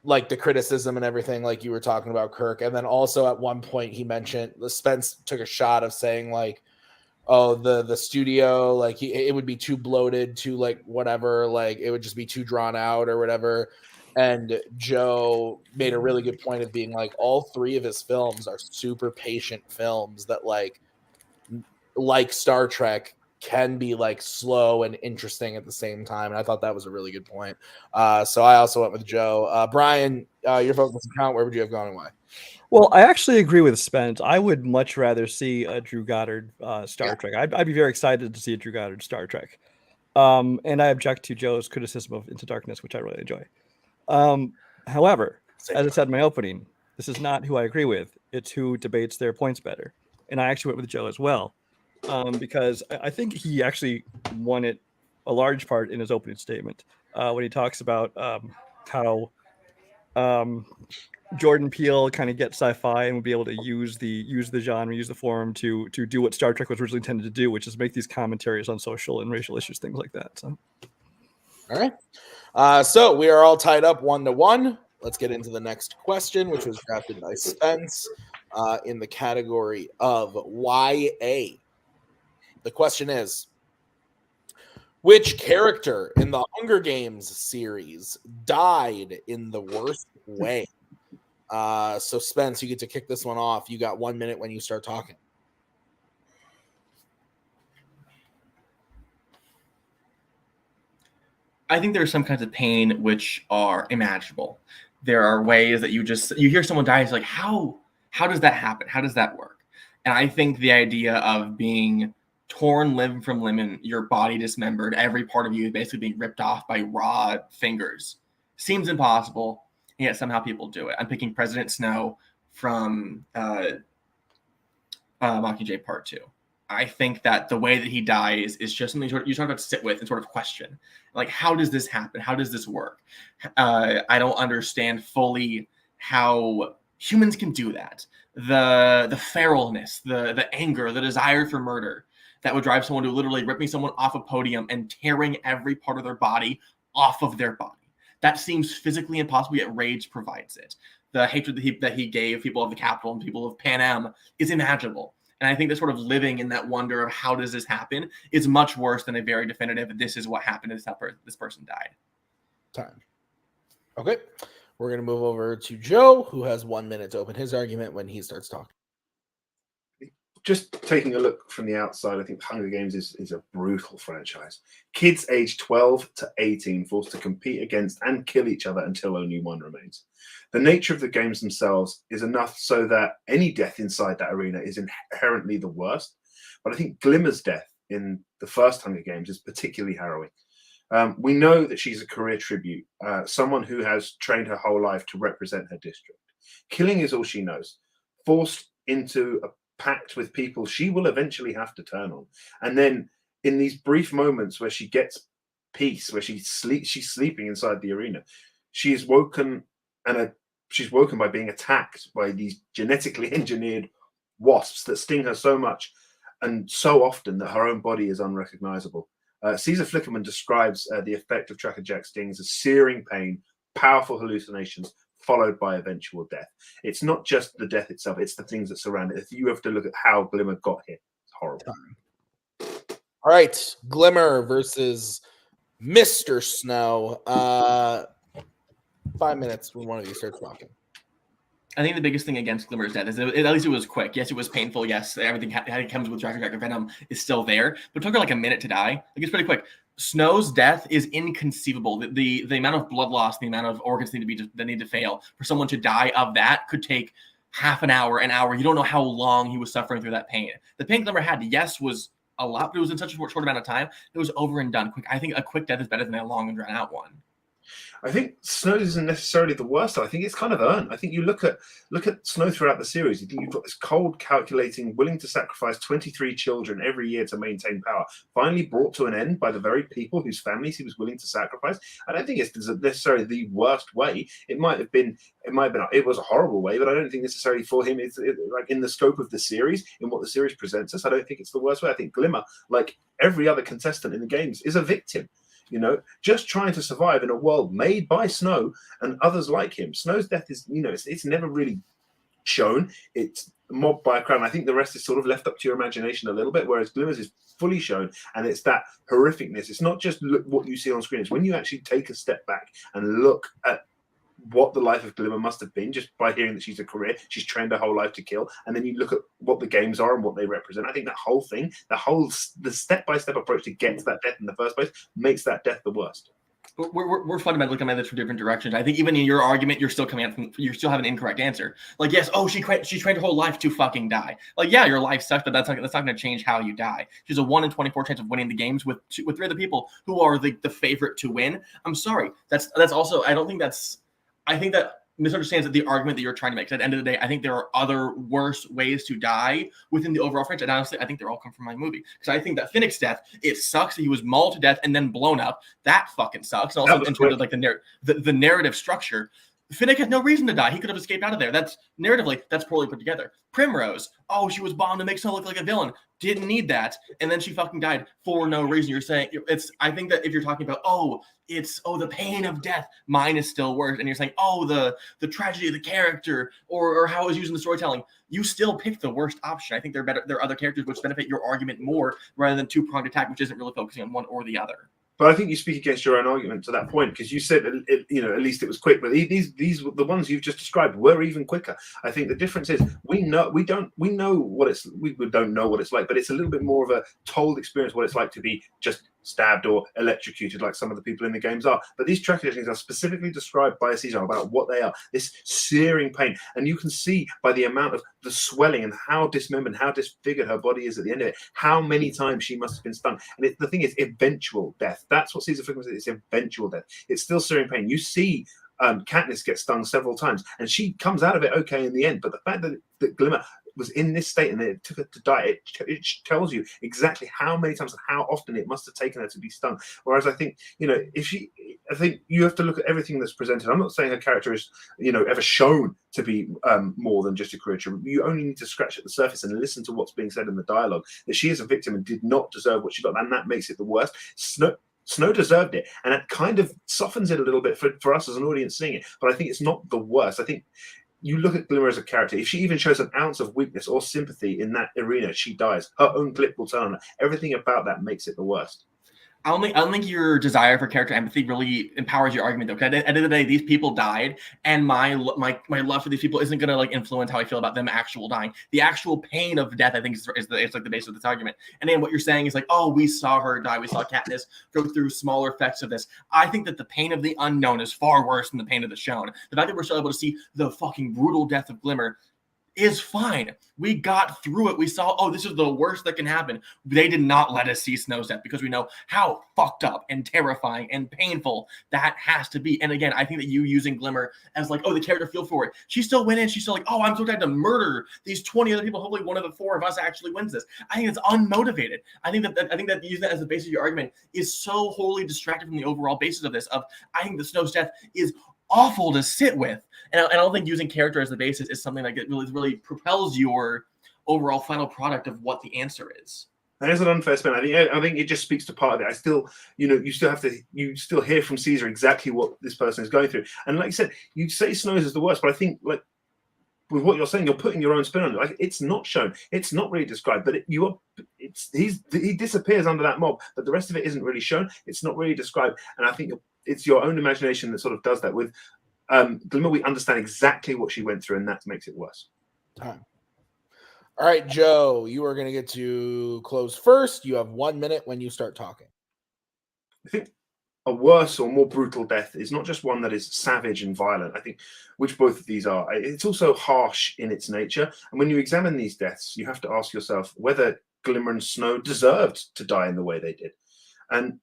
the criticism and everything like you were talking about, Kirk. And then also at one point he mentioned Spence took a shot of saying oh, the studio, it would be too bloated, too whatever, it would just be too drawn out or whatever. And Joe made a really good point of being all three of his films are super patient films that like Star Trek can be slow and interesting at the same time. And I thought that was a really good point. So I also went with Joe. Brian, your vote doesn't count. Where would you have gone and why? Well, I actually agree with Spence. I would much rather see a Drew Goddard Star Trek. I'd be very excited to see a Drew Goddard Star Trek. And I object to Joe's criticism of Into Darkness, which I really enjoy. However, as I said in my opening, this is not who I agree with. It's who debates their points better. And I actually went with Joe as well, because I think he actually won it a large part in his opening statement when he talks about how Jordan Peele kind of gets sci-fi and would be able to use the genre, use the forum to do what Star Trek was originally intended to do, which is make these commentaries on social and racial issues, things like that. So, all right. So we are all tied up 1-1. Let's get into the next question, which was drafted by Spence in the category of YA. The question is, which character in the Hunger Games series died in the worst way? So Spence, you get to kick this one off. You got 1 minute when you start talking. I think there are some kinds of pain which are imaginable. There are ways that you hear someone die, it's how does that happen? How does that work? And I think the idea of being torn limb from limb and your body dismembered, every part of you basically being ripped off by raw fingers seems impossible. And yet somehow people do it. I'm picking President Snow from Mockingjay Part 2. I think that the way that he dies is just something you sort of have to sit with and sort of question. How does this happen? How does this work? I don't understand fully how humans can do that. The feralness, the anger, the desire for murder that would drive someone to literally ripping someone off a podium and tearing every part of their body off of their body. That seems physically impossible, yet rage provides it. The hatred that he gave people of the Capitol and people of Pan Am is imaginable. And I think that sort of living in that wonder of how does this happen is much worse than a very definitive, this is what happened, this person died. Time. Okay. We're going to move over to Joe, who has 1 minute to open his argument when he starts talking. just taking a look from the outside, I think Hunger Games is a brutal franchise. Kids aged 12 to 18 forced to compete against and kill each other until only one remains. The nature of the games themselves is enough so that any death inside that arena is inherently the worst. But I think Glimmer's death in the first Hunger Games is particularly harrowing. We know that she's a career tribute, someone who has trained her whole life to represent her district. Killing is all she knows. Forced into a pact with people she will eventually have to turn on. And then in these brief moments where she gets peace, where she's sleeping inside the arena, she is woken she's woken by being attacked by these genetically engineered wasps that sting her so much and so often that her own body is unrecognizable. Caesar Flickerman describes the effect of Tracker Jack stings as searing pain, powerful hallucinations, followed by eventual death. It's not just the death itself, it's the things that surround it. If you have to look at how Glimmer got here, it's horrible. All right, Glimmer versus Mr. Snow. 5 minutes when one of you starts talking. I think the biggest thing against Glimmer's death is at least it was quick. Yes, it was painful. Yes, everything that comes with Tracker Venom is still there. But it took her like a minute to die. Like, it's pretty quick. Snow's death is inconceivable. The amount of blood loss, the amount of organs that need to fail for someone to die of that could take half an hour. You don't know how long he was suffering through that pain. The pain Glimmer had, yes, was a lot, but it was in such a short amount of time. It was over and done quick. I think a quick death is better than a long and drawn out one. I think Snow isn't necessarily the worst. I think it's kind of earned. I think you look at Snow throughout the series. You think you've got this cold, calculating, willing to sacrifice 23 children every year to maintain power, finally brought to an end by the very people whose families he was willing to sacrifice. I don't think it's necessarily the worst way. It was a horrible way, but I don't think necessarily for him it's like in the scope of the series, in what the series presents us. I don't think it's the worst way. I think Glimmer, like every other contestant in the games, is a victim. Just trying to survive in a world made by Snow and others like him. Snow's death is, it's never really shown. It's mobbed by a crowd. I think the rest is sort of left up to your imagination a little bit, whereas Glimmer's is fully shown, and it's that horrificness. It's not just what you see on screen. It's when you actually take a step back and look at what the life of Glimmer must have been just by hearing that she's trained her whole life to kill, and then you look at what the games are and what they represent. I think that whole thing, the step-by-step approach to get to that death in the first place makes that death the worst. But we're fundamentally coming at this from different directions. I think even in your argument, you still have an incorrect answer. Like, yes, she trained her whole life to fucking die. Like, yeah, your life sucks, but that's not going to change how you die. She's a 1 in 24 chance of winning the games with 3 other people who are the favorite to win. I'm sorry, that's also, I think that misunderstands the argument that you're trying to make. At the end of the day, I think there are other worse ways to die within the overall franchise. And honestly, I think they're all come from my movie. Because I think that Finnick's death, it sucks that he was mauled to death and then blown up. That fucking sucks. And also in terms of like the narrative structure, Finnick had no reason to die. He could have escaped out of there. That's narratively, that's poorly put together. Primrose, she was bombed to make someone look like a villain. Didn't need that. And then she fucking died for no reason. You're saying I think that if you're talking about, the pain of death, mine is still worse. And you're saying, the tragedy of the character or how it was used in the storytelling, you still picked the worst option. I think there are other characters which benefit your argument more rather than two-pronged attack, which isn't really focusing on one or the other. But I think you speak against your own argument to that point, because you said, at least it was quick. But these the ones you've just described were even quicker. I think the difference is we don't know what it's like, but it's a little bit more of a told experience what it's like to be just stabbed or electrocuted like some of the people in the games are. But these tracker things are specifically described by a season about what they are, this searing pain. And you can see by the amount of the swelling and how dismembered, how disfigured her body is at the end of it, how many times she must have been stung. And the thing is, eventual death. That's what Caesar Flickerman said. It's eventual death. It's still searing pain. You see Katniss get stung several times, and she comes out of it okay in the end. But the fact that Glimmer was in this state and it took her to die, it tells you exactly how many times and how often it must have taken her to be stung. Whereas I think, I think you have to look at everything that's presented. I'm not saying her character is, ever shown to be more than just a creature. You only need to scratch at the surface and listen to what's being said in the dialogue, that she is a victim and did not deserve what she got, and that makes it the worst. Snow deserved it, and it kind of softens it a little bit for us as an audience seeing it, but I think it's not the worst. I think you look at Glimmer as a character, if she even shows an ounce of weakness or sympathy in that arena, she dies. Her own clip will turn on her. Everything about that makes it the worst. I don't think your desire for character empathy really empowers your argument, though. Because at the end of the day, these people died, and my love for these people isn't gonna like influence how I feel about them actual dying. The actual pain of death, I think, is like the base of this argument. And then what you're saying is like, oh, we saw her die, we saw Katniss go through smaller effects of this. I think that the pain of the unknown is far worse than the pain of the shown. The fact that we're still able to see the fucking brutal death of Glimmer is fine. We got through it. We saw, oh, this is the worst that can happen. They did not let us see Snow's death because we know how fucked up and terrifying and painful that has to be. And again, I think that you using Glimmer as like, oh, the character feel for it. She still went in. She's still like, oh, I'm so tired to murder these 20 other people. Hopefully one of the 4 of us actually wins this. I think it's unmotivated. I think that using that as the basis of your argument is so wholly distracted from the overall basis of this. I think the Snow's death is awful to sit with. And I don't think using character as the basis is something that really propels your overall final product of what the answer is. That is an unfair spin. I think it just speaks to part of it. I still, you still hear from Caesar exactly what this person is going through. And like you said, you say Snows is the worst, but I think like with what you're saying, you're putting your own spin on it. Like it's not shown, it's not really described, but he disappears under that mob, but the rest of it isn't really shown. It's not really described, and I think it's your own imagination that sort of does that. With Glimmer, we understand exactly what she went through, and that makes it worse. Time. All right, Joe, you are going to get to close first. You have 1 minute when you start talking. I think a worse or more brutal death is not just one that is savage and violent. I think, which both of these are, it's also harsh in its nature. And when you examine these deaths, you have to ask yourself whether Glimmer and Snow deserved to die in the way they did. And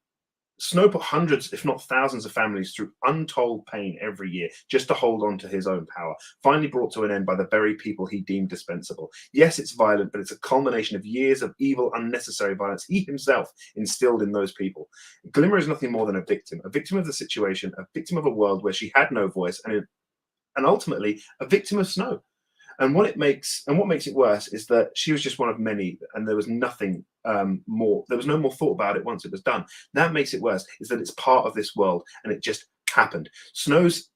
Snow put hundreds, if not thousands of families through untold pain every year just to hold on to his own power, finally brought to an end by the very people he deemed dispensable. Yes, it's violent, but it's a culmination of years of evil, unnecessary violence he himself instilled in those people. Glimmer is nothing more than a victim of the situation, a victim of a world where she had no voice, and ultimately a victim of Snow. And what makes it worse is that she was just one of many, and there was nothing more. There was no more thought about it once it was done. That makes it worse is that it's part of this world, and it just happened. Snow's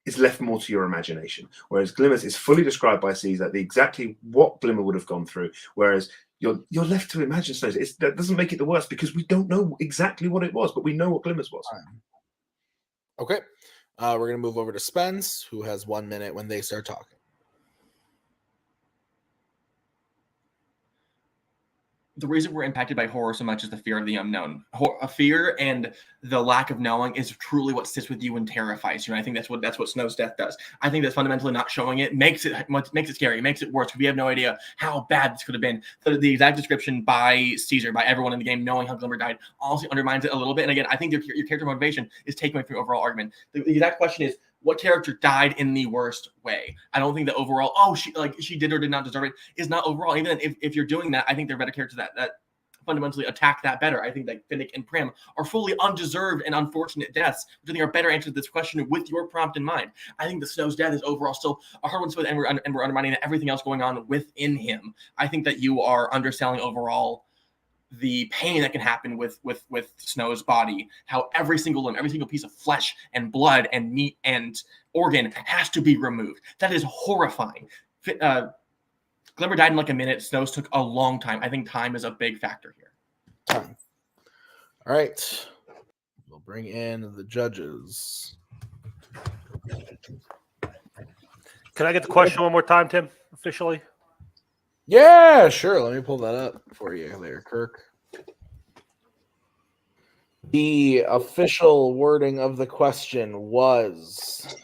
is left more to your imagination, whereas Glimmer's is fully described by Caesar, exactly what Glimmer would have gone through. Whereas you're left to imagine Snow's. That doesn't make it the worst because we don't know exactly what it was, but we know what Glimmer's was. Okay, we're gonna move over to Spence, who has 1 minute when they start talking. The reason we're impacted by horror so much is the fear of the unknown. A fear and the lack of knowing is truly what sits with you and terrifies you. And I think that's what Snow's death does. I think that fundamentally not showing it makes it scary, makes it worse because we have no idea how bad this could have been. The exact description by Caesar, by everyone in the game, knowing how Glimmer died, honestly undermines it a little bit. And again, I think your character motivation is taken away from your overall argument. The exact question is, what character died in the worst way? I don't think the overall, she did or did not deserve it is not overall. Even if you're doing that, I think there are better characters that fundamentally attack that better. I think that Finnick and Prim are fully undeserved and unfortunate deaths, which I think are better answers to this question with your prompt in mind. I think the Snow's death is overall still a hard one to and we're undermining everything else going on within him. I think that you are underselling overall the pain that can happen with Snow's body, how every single limb, every single piece of flesh and blood and meat and organ has to be removed. That is horrifying. Glimmer died in like a minute. Snow's took a long time. I think time is a big factor here. Time. All right. We'll bring in the judges. Can I get the question one more time, Tim, officially? Yeah, sure. Let me pull that up for you there, Kirk. The official wording of the question was...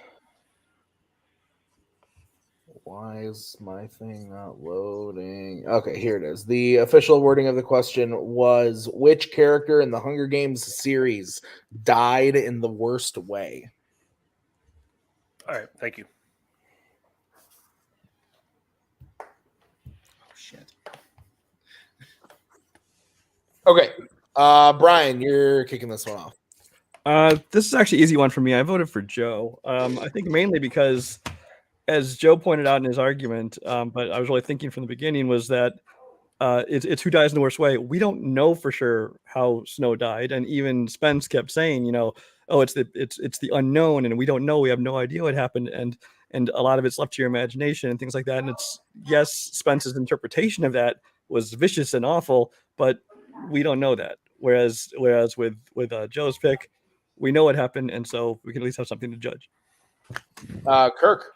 Why is my thing not loading? Okay, here it is. The official wording of the question was, which character in the Hunger Games series died in the worst way? All right, thank you. Okay, Brian, you're kicking this one off. This is actually an easy one for me. I voted for Joe. I think mainly because, as Joe pointed out in his argument, but I was really thinking from the beginning, was that it's who dies in the worst way. We don't know for sure how Snow died, and even Spence kept saying, it's the unknown, and we don't know. We have no idea what happened, and a lot of it's left to your imagination and things like that. And it's, yes, Spence's interpretation of that was vicious and awful, but we don't know that. Whereas with Joe's pick, we know what happened, and so we can at least have something to judge. Kirk.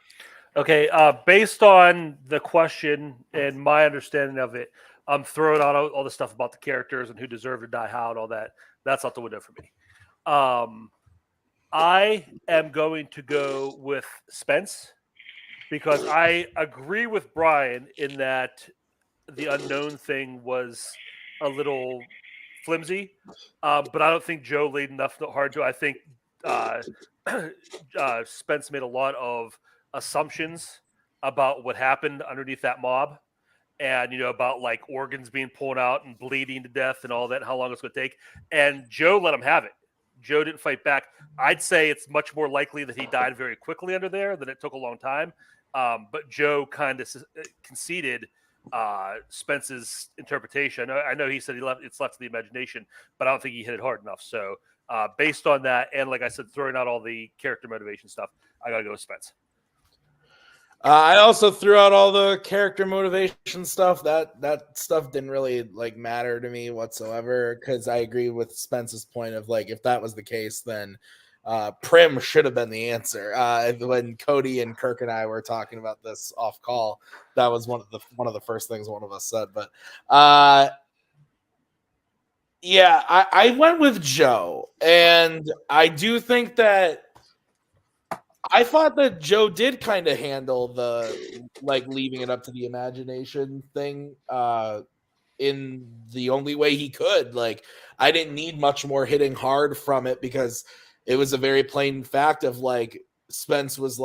Okay, based on the question and my understanding of it, I'm throwing out all the stuff about the characters and who deserved to die how and all that. That's out the window for me. I am going to go with Spence because I agree with Brian in that the unknown thing was a little flimsy, but I don't think Joe laid enough hard to. I think Spence made a lot of assumptions about what happened underneath that mob, and about like organs being pulled out and bleeding to death and all that, and how long it's going to take. And Joe let him have it. Joe didn't fight back. I'd say it's much more likely that he died very quickly under there than it took a long time. But Joe kind of conceded Spence's interpretation. I know he said it's left to the imagination, but I don't think he hit it hard enough. So based on that, and like I said, throwing out all the character motivation stuff, I got to go with Spence. I also threw out all the character motivation stuff. That stuff didn't really matter to me whatsoever, because I agree with Spence's point of if that was the case, then Prim should have been the answer. When Cody and Kirk and I were talking about this off call, that was one of the first things one of us said. But yeah, I went with Joe, and I do think that I thought that Joe did kind of handle the leaving it up to the imagination thing in the only way he could. I didn't need much more hitting hard from it, because it was a very plain fact of Spence was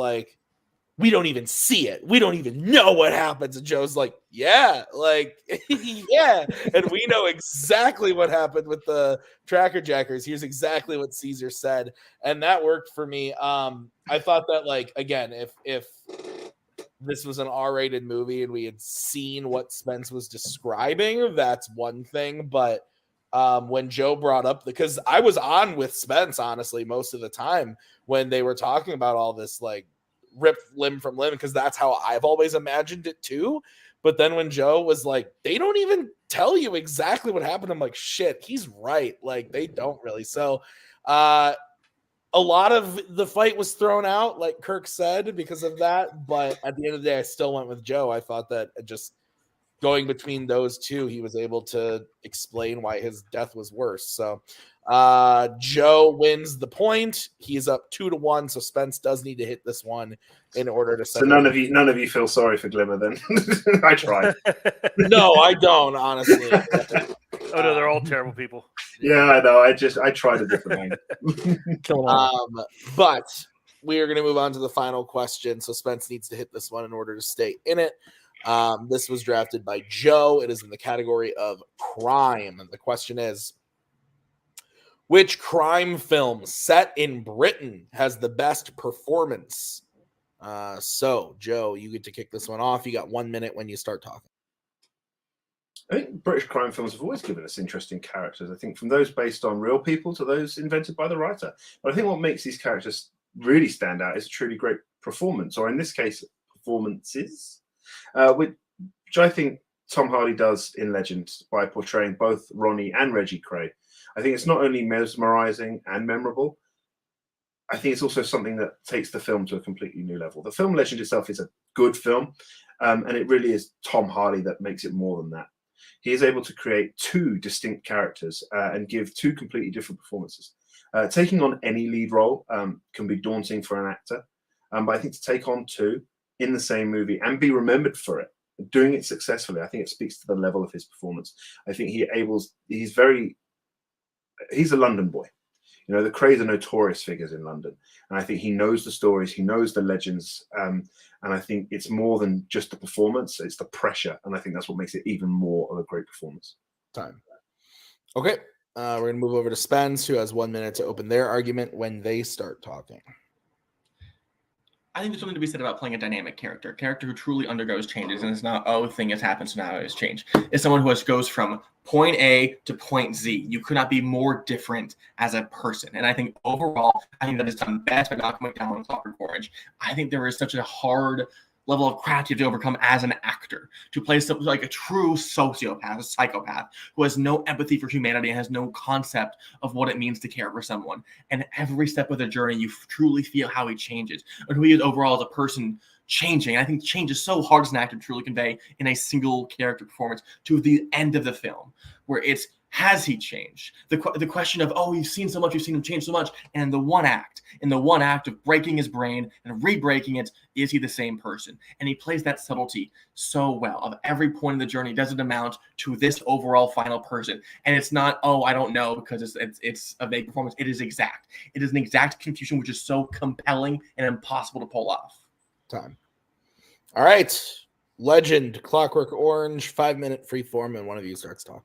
we don't even see it. We don't even know what happens. And Joe's yeah, yeah. And we know exactly what happened with the Tracker Jackers. Here's exactly what Caesar said. And that worked for me. I thought that again, if this was an R-rated movie and we had seen what Spence was describing, that's one thing. But when Joe brought up, because I was on with Spence, honestly, most of the time when they were talking about all this, ripped limb from limb, because that's how I've always imagined it too. But then when Joe was they don't even tell you exactly what happened, I'm shit, he's right. They don't really. So a lot of the fight was thrown out, like Kirk said, because of that. But at the end of the day, I still went with Joe. I thought that just going between those two, he was able to explain why his death was worse. So Joe wins the point. He's up 2-1. So Spence does need to hit this one in order to. So none of you feel sorry for Glimmer then? I tried. No, I don't, honestly. Oh no, they're all terrible people. Yeah, I know. I tried a different way. But we are going to move on to the final question. So Spence needs to hit this one in order to stay in it. This was drafted by Joe. It is in the category of crime. And the question is, which crime film set in Britain has the best performance? So, Joe, you get to kick this one off. You got 1 minute when you start talking. I think British crime films have always given us interesting characters. I think from those based on real people to those invented by the writer. But I think what makes these characters really stand out is a truly great performance, or in this case, performances, which I think Tom Hardy does in Legend by portraying both Ronnie and Reggie Cray. I think it's not only mesmerizing and memorable, I think it's also something that takes the film to a completely new level. The film Legend itself is a good film, and it really is Tom Hardy that makes it more than that. He is able to create two distinct characters and give two completely different performances. Taking on any lead role can be daunting for an actor, but I think to take on two in the same movie and be remembered for it, doing it successfully, I think it speaks to the level of his performance. I think he's a London boy. You know, the Krays are notorious figures in London. And I think he knows the stories, he knows the legends. And I think it's more than just the performance, it's the pressure. And I think that's what makes it even more of a great performance. Time. Okay. We're going to move over to Spence, who has 1 minute to open their argument when they start talking. I think there's something to be said about playing a dynamic character who truly undergoes changes, and it's not, oh, thing has happened, so now it has changed. It's someone who goes from point A to point Z. You could not be more different as a person. And I think overall, I think that is done best by Malcolm McDowell and Clockwork Orange. I think there is such a hard, level of craft you have to overcome as an actor to play something like a true sociopath, a psychopath who has no empathy for humanity and has no concept of what it means to care for someone. And every step of the journey, you truly feel how he changes and who he is overall as a person changing. And I think change is so hard as an actor to truly convey in a single character performance to the end of the film, where it's, has he changed? The question of, oh, you've seen so much, you've seen him change so much. And in the one act of breaking his brain and re-breaking it, is he the same person? And he plays that subtlety so well. Of every point in the journey doesn't amount to this overall final person. And it's not, oh, I don't know, because it's a vague performance. It is exact. It is an exact confusion, which is so compelling and impossible to pull off. Time. All right. Legend, Clockwork Orange, 5-minute free form, and one of you starts talking.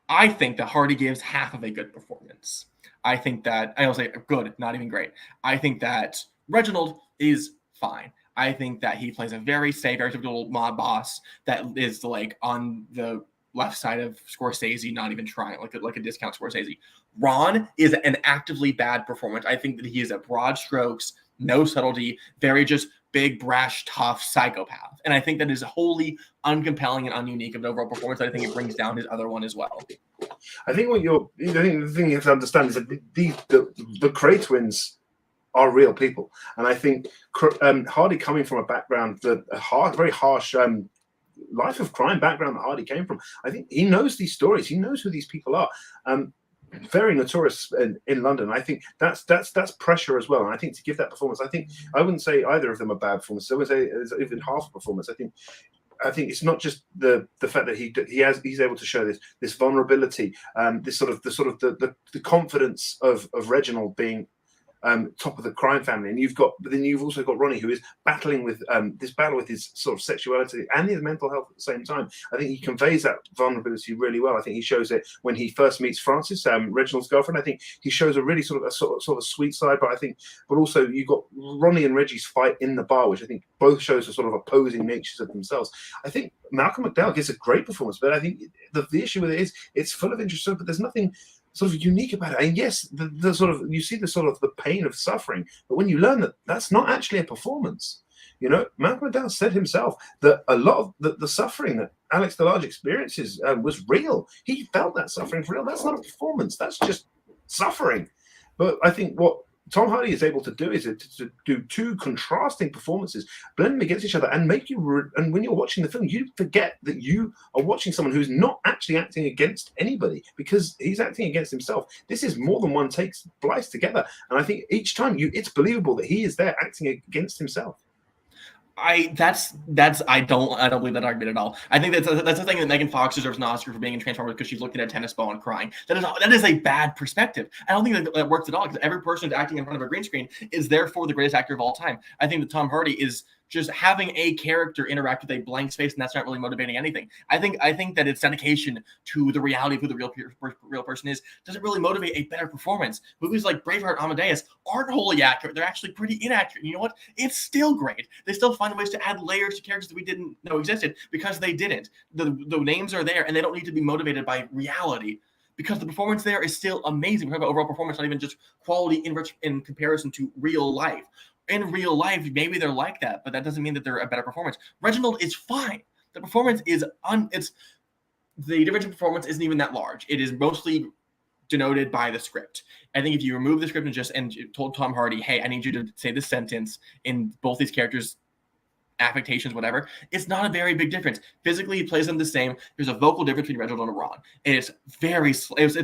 I think that Hardy gives half of a good performance. I think that, I don't say good, not even great. I think that Reginald is fine. I think that he plays a very safe, very typical mob boss that is like on the left side of Scorsese, not even trying, like a discount Scorsese. Ron is an actively bad performance. I think that he is a broad strokes, no subtlety, very just big, brash, tough psychopath. And I think that is wholly uncompelling and ununique of an overall performance. I think it brings down his other one as well. I think the thing you have to understand is that the Cray twins are real people. And I think Hardy, coming from a background, very harsh life of crime background that Hardy came from, I think he knows these stories. He knows who these people are. Very notorious in London. I think that's pressure as well. And I think to give that performance, I wouldn't say either of them are bad performances. I would say it's even half a performance. I think it's not just the fact that he's able to show this vulnerability, this sort of the confidence of Reginald being top of the crime family, and you've also got Ronnie, who is battling with this battle with his sort of sexuality and his mental health at the same time. I think he conveys that vulnerability really well. I think he shows it when he first meets Frances, Reginald's girlfriend. I think he shows a really sort of sweet side, but also you've got Ronnie and Reggie's fight in the bar, which I think both shows the sort of opposing natures of themselves. I think Malcolm McDowell gives a great performance, but I think the issue with it is it's full of interest, but there's nothing sort of unique about it. And yes, the sort of, you see the sort of the pain of suffering, but when you learn that that's not actually a performance, Malcolm McDowell said himself that a lot of the suffering that Alex DeLarge experiences was real. He felt that suffering for real. That's not a performance. That's just suffering. But I think what Tom Hardy is able to do is to do two contrasting performances, blend them against each other, and make you. And when you're watching the film, you forget that you are watching someone who's not actually acting against anybody, because he's acting against himself. This is more than one take spliced together, and I think each time it's believable that he is there acting against himself. I don't believe that argument at all. I think that's the thing that Megan Fox deserves an Oscar for being in Transformers, because she's looking at a tennis ball and crying. That is a bad perspective. I don't think that works at all, because every person who's acting in front of a green screen is therefore the greatest actor of all time. I think that Tom Hardy is just having a character interact with a blank space, and that's not really motivating anything. I think that its dedication to the reality of who the real person is doesn't really motivate a better performance. Movies like Braveheart, Amadeus aren't wholly accurate. They're actually pretty inaccurate. And you know what? It's still great. They still find ways to add layers to characters that we didn't know existed, because they didn't. The names are there, and they don't need to be motivated by reality, because the performance there is still amazing. We're talking about overall performance, not even just quality in comparison to real life. In real life, maybe they're like that, but that doesn't mean that they're a better performance. Reginald is fine. The performance is the difference in performance isn't even that large. It is mostly denoted by the script. I think if you remove the script and told Tom Hardy, hey, I need you to say this sentence in both these characters' affectations, whatever, it's not a very big difference. Physically, he plays them the same. There's a vocal difference between Reginald and Ron. It's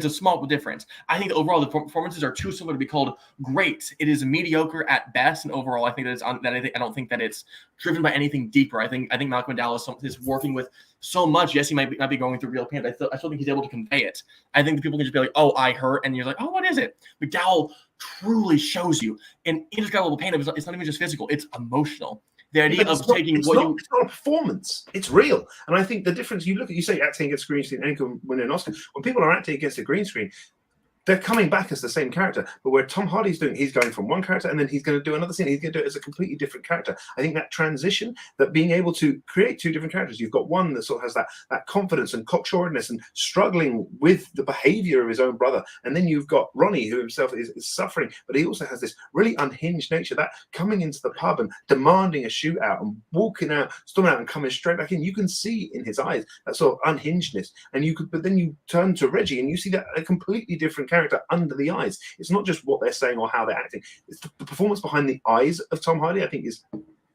a small difference. I think overall the performances are too similar to be called great. It is mediocre at best, and overall, I think I don't think that it's driven by anything deeper. I think Malcolm McDowell is working with so much. Yes, he might not be going through real pain, but I still think he's able to convey it. I think the people can just be like, "Oh, I hurt," and you're like, "Oh, what is it?" McDowell truly shows you an indescribable pain. It's not even just physical; it's emotional. The idea of taking it's not a performance, it's real. And I think the difference, you say acting against green screen, anyone can win an Oscar. When people are acting against a green screen, they're coming back as the same character, but where Tom Hardy's doing, he's going from one character and then he's going to do another scene. He's going to do it as a completely different character. I think that transition, that being able to create two different characters, you've got one that sort of has that confidence and cocksureness and struggling with the behavior of his own brother. And then you've got Ronnie, who himself is suffering, but he also has this really unhinged nature, that coming into the pub and demanding a shootout and walking out, storming out and coming straight back in. You can see in his eyes that sort of unhingedness. But then you turn to Reggie and you see that a completely different character under the eyes. It's not just what they're saying or how they're acting. It's the performance behind the eyes of Tom Hardy, I think, is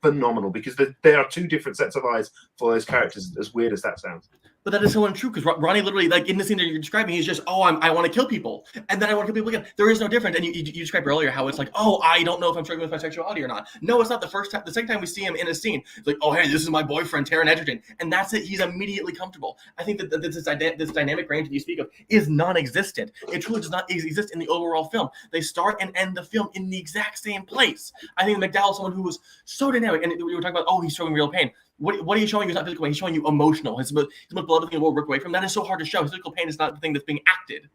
phenomenal, because there are two different sets of eyes for those characters, as weird as that sounds. But that is so untrue, because Ronnie literally, like in the scene that you're describing, he's just, I want to kill people, and then I want to kill people again. There is no difference. And you described earlier how it's like, I don't know if I'm struggling with my sexuality or not. No, it's not. The second time we see him in a scene, it's like, hey, this is my boyfriend, Taron Egerton, and that's it. He's immediately comfortable. I think that this dynamic range that you speak of is non-existent. It truly does not exist in the overall film. They start and end the film in the exact same place. I think McDowell is someone who was so dynamic, and we were talking about, he's showing real pain. What are you showing you? It's not physical pain. He's showing you emotional. His most beloved thing will work away from. That is so hard to show. His physical pain is not the thing that's being acted.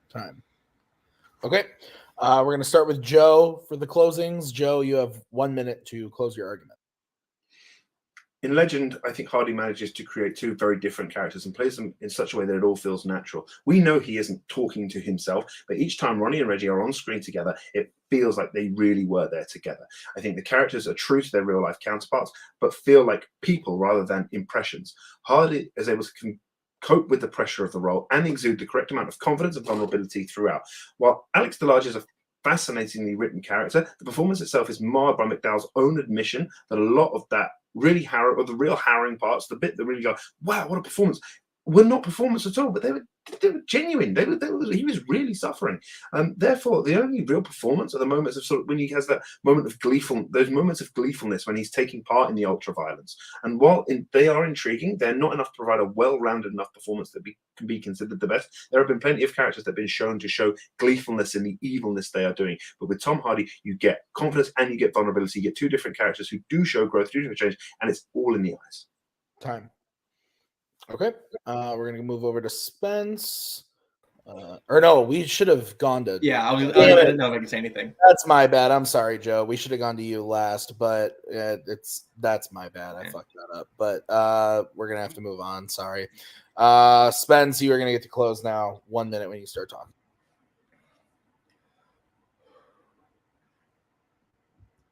Time. Okay. We're going to start with Joe for the closings. Joe, you have 1 minute to close your argument. In Legend, I think Hardy manages to create two very different characters and plays them in such a way that it all feels natural. We know he isn't talking to himself, but each time Ronnie and Reggie are on screen together, it feels like they really were there together. I think the characters are true to their real-life counterparts, but feel like people rather than impressions. Hardy is able to cope with the pressure of the role and exude the correct amount of confidence and vulnerability throughout. While Alex DeLarge is a fascinatingly written character, the performance itself is marred by McDowell's own admission that a lot of that really the real harrowing parts, the bit that really go, wow, what a performance, were not performance at all, but they were genuine. He was really suffering. Therefore, the only real performance are the moments of sort of when he has that moment of those moments of gleefulness when he's taking part in the ultra violence. And while they are intriguing, they're not enough to provide a well-rounded enough performance that can be considered the best. There have been plenty of characters that have been shown to show gleefulness in the evilness they are doing. But with Tom Hardy, you get confidence and you get vulnerability. You get two different characters who do show growth, do change, and it's all in the eyes. Time. Okay, we're gonna move over to Spence. Or no, we should have gone to. Yeah, I didn't know if I could say anything. That's my bad. I'm sorry, Joe. We should have gone to you last, but that's my bad. I fucked that up. But we're gonna have to move on. Sorry, Spence. You are gonna get to close now. 1 minute when you start talking.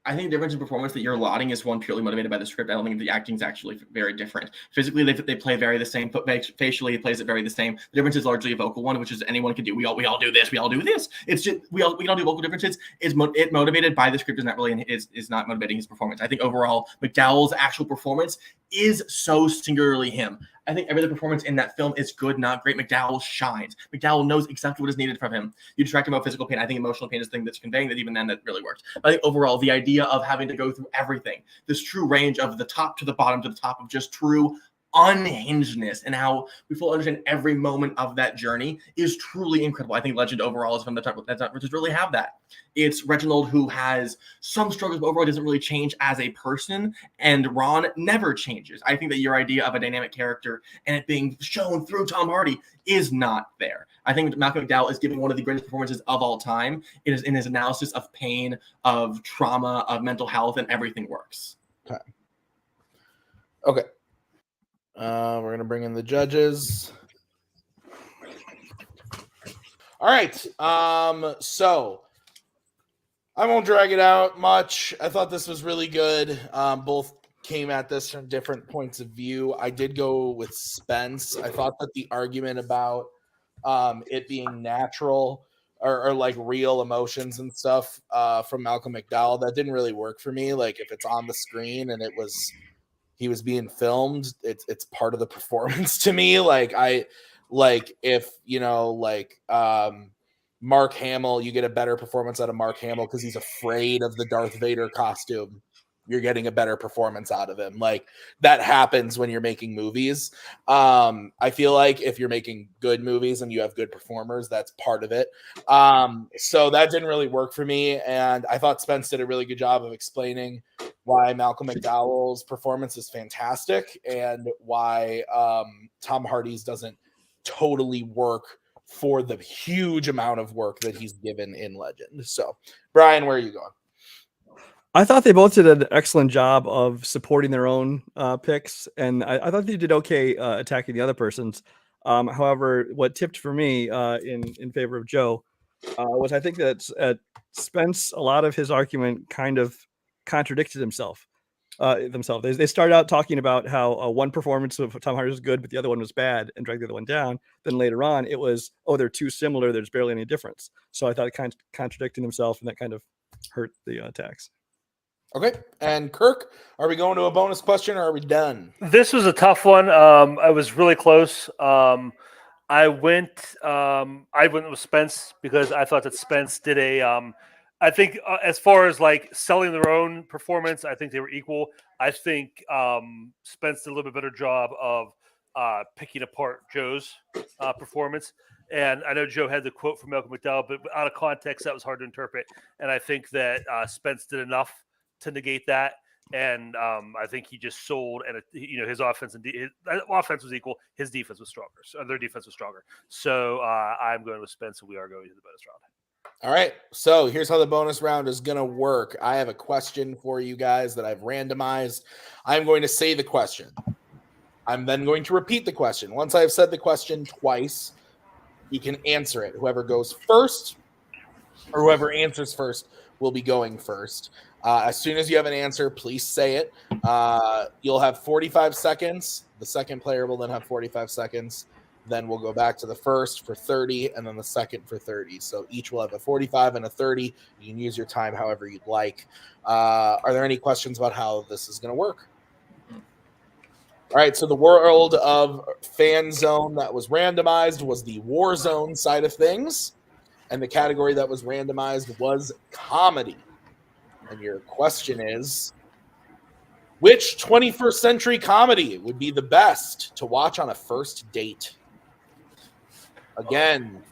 I think the difference in performance that you're lauding is one purely motivated by the script. I don't think the acting is actually very different. Physically, they play very the same. Facially, he plays it very the same. The difference is largely a vocal one, which is anyone can do. We all do this. We all do this. It's just we all do vocal differences. It motivated by the script is not really is not motivating his performance. I think overall McDowell's actual performance is so singularly him. I think every other performance in that film is good, not great. McDowell shines. McDowell knows exactly what is needed from him. You distract him about physical pain. I think emotional pain is the thing that's conveying that even then that really works. But I think overall, the idea of having to go through everything, this true range of the top to the bottom to the top of just true unhingedness and how we fully understand every moment of that journey is truly incredible. I think Legend overall is from the top that doesn't really have that. It's Reginald who has some struggles, but overall doesn't really change as a person, and Ron never changes. I think that your idea of a dynamic character and it being shown through Tom Hardy is not there. I think Malcolm McDowell is giving one of the greatest performances of all time. It is in his analysis of pain, of trauma, of mental health, and everything works. Okay. We're going to bring in the judges. All right. So I won't drag it out much. I thought this was really good. Both came at this from different points of view. I did go with Spence. I thought that the argument about it being natural or like real emotions and stuff from Malcolm McDowell, that didn't really work for me. Like if it's on the screen and he was being filmed, it's part of the performance to me. If Mark Hamill, you get a better performance out of Mark Hamill because he's afraid of the Darth Vader costume. You're getting a better performance out of him. Like that happens when you're making movies. I feel like if you're making good movies and you have good performers, that's part of it. So that didn't really work for me. And I thought Spence did a really good job of explaining why Malcolm McDowell's performance is fantastic and why Tom Hardy's doesn't totally work for the huge amount of work that he's given in Legend. So, Brian, where are you going? I thought they both did an excellent job of supporting their own picks, and I thought they did okay attacking the other person's. However, what tipped for me in favor of Joe was I think that Spence, a lot of his argument kind of contradicted himself. Themselves. They started out talking about how one performance of Tom Hardy was good, but the other one was bad, and dragged the other one down. Then later on, it was, oh, they're too similar. There's barely any difference. So I thought it kind of contradicting himself, and that kind of hurt the attacks. Okay. And Kirk, are we going to a bonus question or are we done? This was a tough one. I was really close. I went with Spence because I thought that Spence did I think as far as like selling their own performance, I think they were equal. I think Spence did a little bit better job of picking apart Joe's performance. And I know Joe had the quote from Malcolm McDowell, but out of context, that was hard to interpret. And I think that Spence did enough to negate that. And I think he just sold, and his offense and his offense was equal. His defense was stronger. So their defense was stronger. So I'm going with Spence, and we are going to the bonus round. All right. So here's how the bonus round is going to work. I have a question for you guys that I've randomized. I'm going to say the question. I'm then going to repeat the question. Once I've said the question twice, you can answer it. Whoever goes first or whoever answers first will be going first. As soon as you have an answer, please say it. You'll have 45 seconds. The second player will then have 45 seconds. Then we'll go back to the first for 30 and then the second for 30. So each will have a 45 and a 30. You can use your time however you'd like. Are there any questions about how this is going to work? All right, so the world of Fanzone that was randomized was the Warzone side of things. And the category that was randomized was comedy. And your question is, which 21st century comedy would be the best to watch on a first date? Again,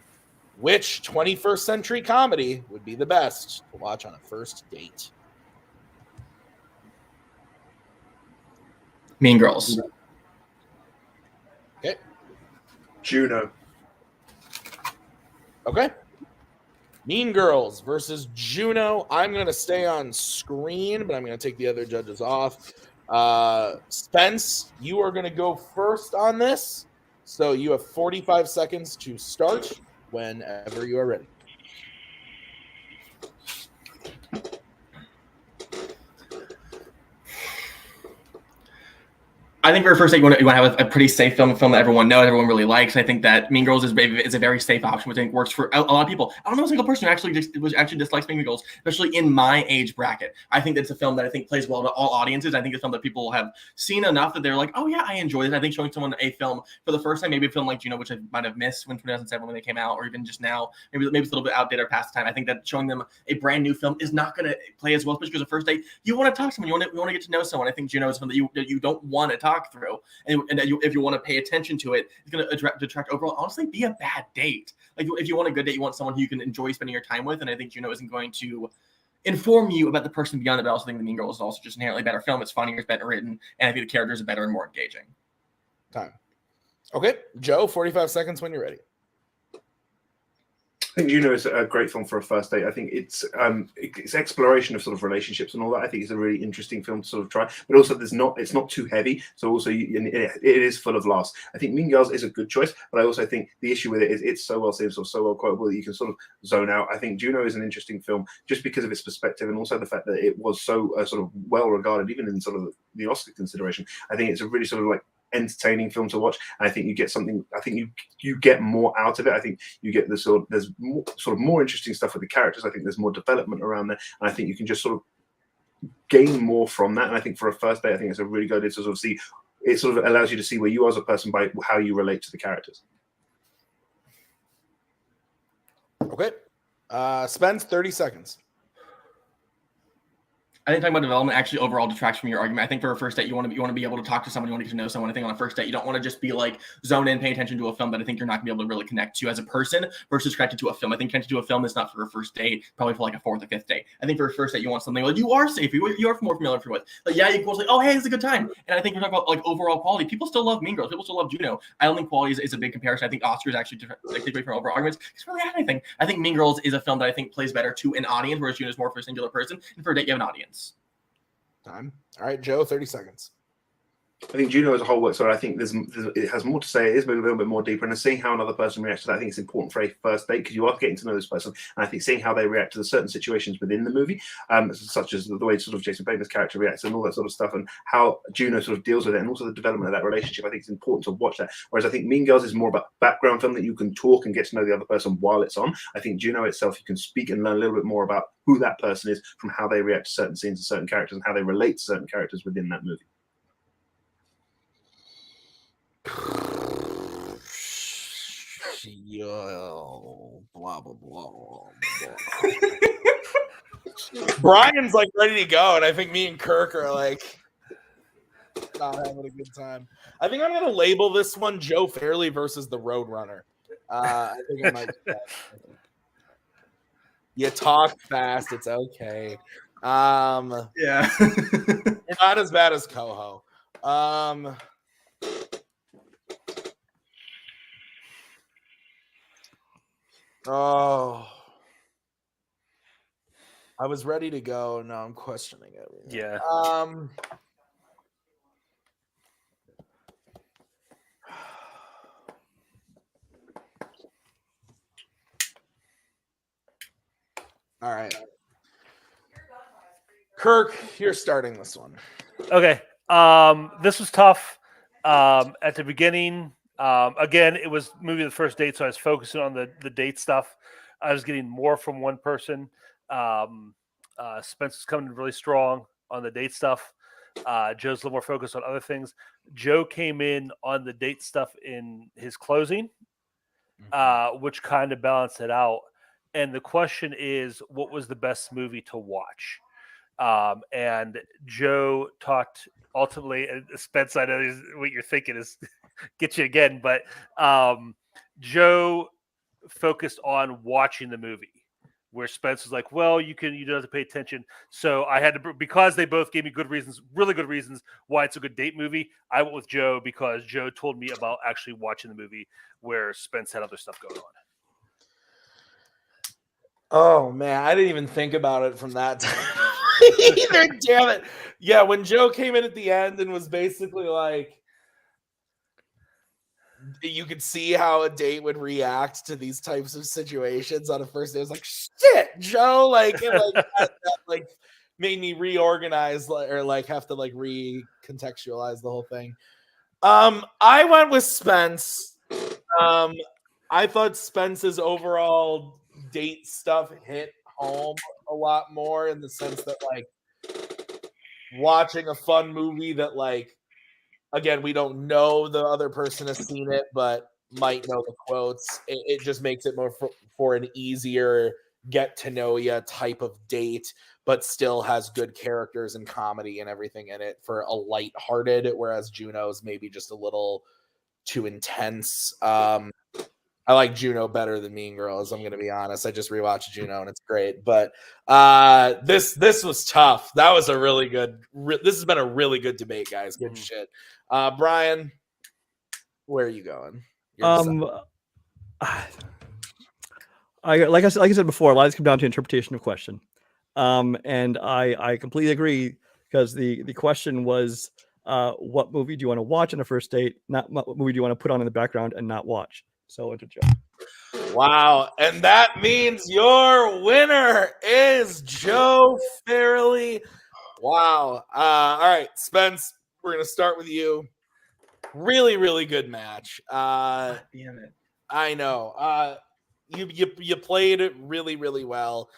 which 21st century comedy would be the best to watch on a first date? Mean Girls. Okay. Juno. Okay. Mean Girls versus Juno. I'm going to stay on screen, but I'm going to take the other judges off. Spence, you are going to go first on this. So you have 45 seconds to start whenever you are ready. I think for a first date, you want to have a pretty safe film that everyone knows, everyone really likes. I think that Mean Girls is a very safe option, which I think works for a lot of people. I don't know a single person who actually dislikes Mean Girls, especially in my age bracket. I think that's a film that I think plays well to all audiences. I think it's a film that people have seen enough that they're like, oh yeah, I enjoy this. I think showing someone a film for the first time, maybe a film like Juno, which I might have missed when 2007 when they came out, or even just now, maybe it's a little bit outdated or past time. I think that showing them a brand new film is not going to play as well, especially because the first date, you want to talk to someone, you want to get to know someone. I think Juno is something that you don't want to talk through. And if you want to pay attention to it, it's going to detract overall. Honestly, be a bad date. Like if you want a good date, you want someone who you can enjoy spending your time with. And I think Juno isn't going to inform you about the person beyond it. But I also think The Mean Girls is also just inherently a better film. It's funnier, it's better written, and I think the characters are better and more engaging. Time. Okay, Joe, 45 seconds when you're ready. I think Juno is a great film for a first date. I think it's exploration of sort of relationships and all that. I think it's a really interesting film to sort of try, but also it's not too heavy. So also it is full of laughs. I think Mean Girls is a good choice, but I also think the issue with it is it's so well saved, so well quotable that you can sort of zone out. I think Juno is an interesting film just because of its perspective and also the fact that it was so sort of well regarded, even in sort of the Oscar consideration. I think it's a really sort of like entertaining film to watch, and I think you get something. I think you get more out of it. I think you get the there's more interesting stuff with the characters. I think there's more development around there, and I think you can just sort of gain more from that. And I think for a first date, I think it's a really good. It sort of see, it sort of allows you to see where you are as a person by how you relate to the characters. Okay, Spence, 30 seconds. I think talking about development actually overall detracts from your argument. I think for a first date, you want to be able to talk to someone, you want to get to know someone. I think on a first date, you don't want to just be like zone in, pay attention to a film that I think you're not going to be able to really connect to as a person versus connected to a film. I think connected to a film is not for a first date, probably for like a fourth or fifth date. I think for a first date, you want something like you are safe, you are more familiar with. Like, yeah, you go like, oh, hey, it's a good time. And I think we're talking about like overall quality. People still love Mean Girls. People still love Juno. I don't think quality is a big comparison. I think Oscars actually take away from overall arguments. It's really anything. I think Mean Girls is a film that I think plays better to an audience, whereas Juno is more for a singular person. And for a date, you have an audience. Time. All right, Joe, 30 seconds. I think Juno as a whole works. So I think it has more to say. It is a little bit more deeper, and seeing how another person reacts to that, I think it's important for a first date because you are getting to know this person, and I think seeing how they react to the certain situations within the movie, such as the way sort of Jason Bateman's character reacts and all that sort of stuff, and how Juno sort of deals with it, and also the development of that relationship. I think it's important to watch that. Whereas I think Mean Girls is more about background film that you can talk and get to know the other person while it's on. I think Juno itself, you can speak and learn a little bit more about who that person is from how they react to certain scenes and certain characters and how they relate to certain characters within that movie. Yo, blah blah blah. Brian's like ready to go, and I think me and Kirk are like not having a good time. I think I'm gonna label this one Joe Farrelly versus the Roadrunner. I think I might do that. You talk fast, it's okay. Yeah. You're not as bad as Coho. Oh, I was ready to go. Now I'm questioning everything. Yeah. All right. Kirk, you're starting this one. Okay. This was tough. At the beginning, again, it was movie the first date, so I was focusing on the date stuff. I was getting more from one person. Spence was coming really strong on the date stuff. Joe's a little more focused on other things. Joe came in on the date stuff in his closing, which kind of balanced it out. And the question is, what was the best movie to watch? And Joe talked ultimately, Spence, I know what you're thinking is get you again, but Joe focused on watching the movie, where Spence was like, well, you don't have to pay attention. So I had to, because they both gave me good reasons, really good reasons why it's a good date movie. I went with Joe because Joe told me about actually watching the movie where Spence had other stuff going on. Oh man, I didn't even think about it from that time either. Damn it. Yeah, when Joe came in at the end and was basically like, you could see how a date would react to these types of situations on a first day. It was like, shit, Joe, like, that like made me reorganize or like have to like recontextualize the whole thing. I went with Spence. I thought Spence's overall date stuff hit home a lot more in the sense that like watching a fun movie that like, again, we don't know the other person has seen it, but might know the quotes. It just makes it more for an easier get to know you type of date, but still has good characters and comedy and everything in it for a lighthearted, whereas Juno's maybe just a little too intense. I like Juno better than Mean Girls. I'm going to be honest. I just rewatched Juno and it's great. But this was tough. That was a really good. This has been a really good debate, guys. Good shit. Brian, where are you going? Like I said before, a lot of this comes down to interpretation of question. And I completely agree because the question was, what movie do you want to watch on a first date? Not what movie do you want to put on in the background and not watch. So into Joe. Wow. And that means your winner is Joe Farrelly. Wow. All right, Spence, we're going to start with you. Really, really good match. Damn it. I know. You played it really, really well.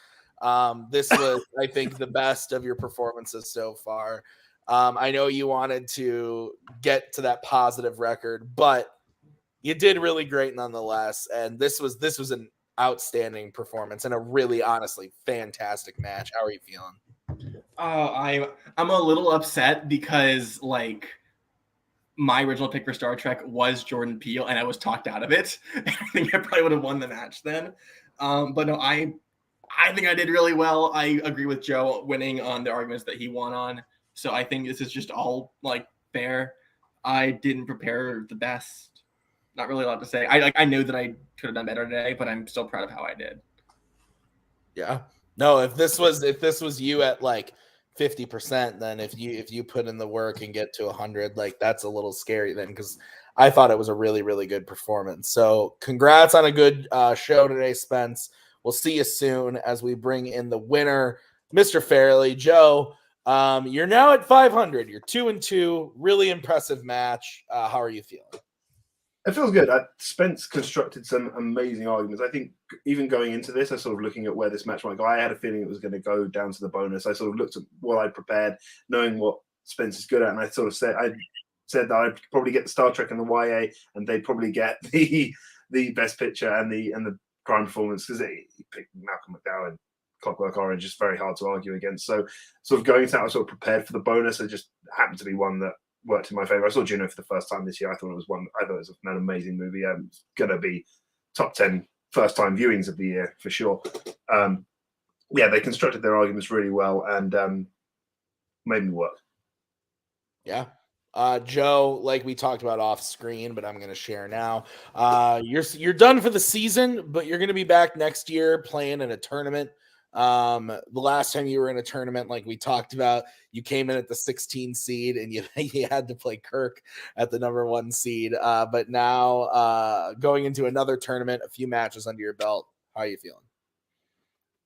This was, I think, the best of your performances so far. I know you wanted to get to that positive record, but you did really great nonetheless. And this was an outstanding performance and a really, honestly, fantastic match. How are you feeling? I'm a little upset because like my original pick for Star Trek was Jordan Peele, and I was talked out of it. I think I probably would have won the match then. But no, I think I did really well. I agree with Joe winning on the arguments that he won on. So I think this is just all like fair. I didn't prepare the best. Not really a lot to say. I knew that I could have done better today, but I'm still proud of how I did. Yeah. No, if this was you at like 50%, then if you put in the work and get to 100, like that's a little scary then, because I thought it was a really, really good performance. So congrats on a good show today, Spence. We'll see you soon as we bring in the winner, Mr. Farrelly. Joe, you're now at 500. You're 2-2. Really impressive match. How are you feeling? It feels good. Spence constructed some amazing arguments. I think even going into this, I sort of looking at where this match might go. I had a feeling it was going to go down to the bonus. I sort of looked at what I'd prepared, knowing what Spence is good at, and I sort of said that I'd probably get the Star Trek and the YA, and they'd probably get the best picture and the crime performance, because he picked Malcolm McDowell and Clockwork Orange. Is very hard to argue against. So sort of going into that, I was sort of prepared for the bonus. It just happened to be one that worked in my favor. I saw Juno for the first time this year. I thought it was an amazing movie. It's going to be top 10 first time viewings of the year for sure. They constructed their arguments really well and made me work. Yeah. Joe, like we talked about off screen, but I'm going to share now. You're done for the season, but you're going to be back next year playing in a tournament. The last time you were in a tournament, like we talked about, you came in at the 16 seed and you had to play Kirk at the number 1 seed. But now going into another tournament, a few matches under your belt, how are you feeling?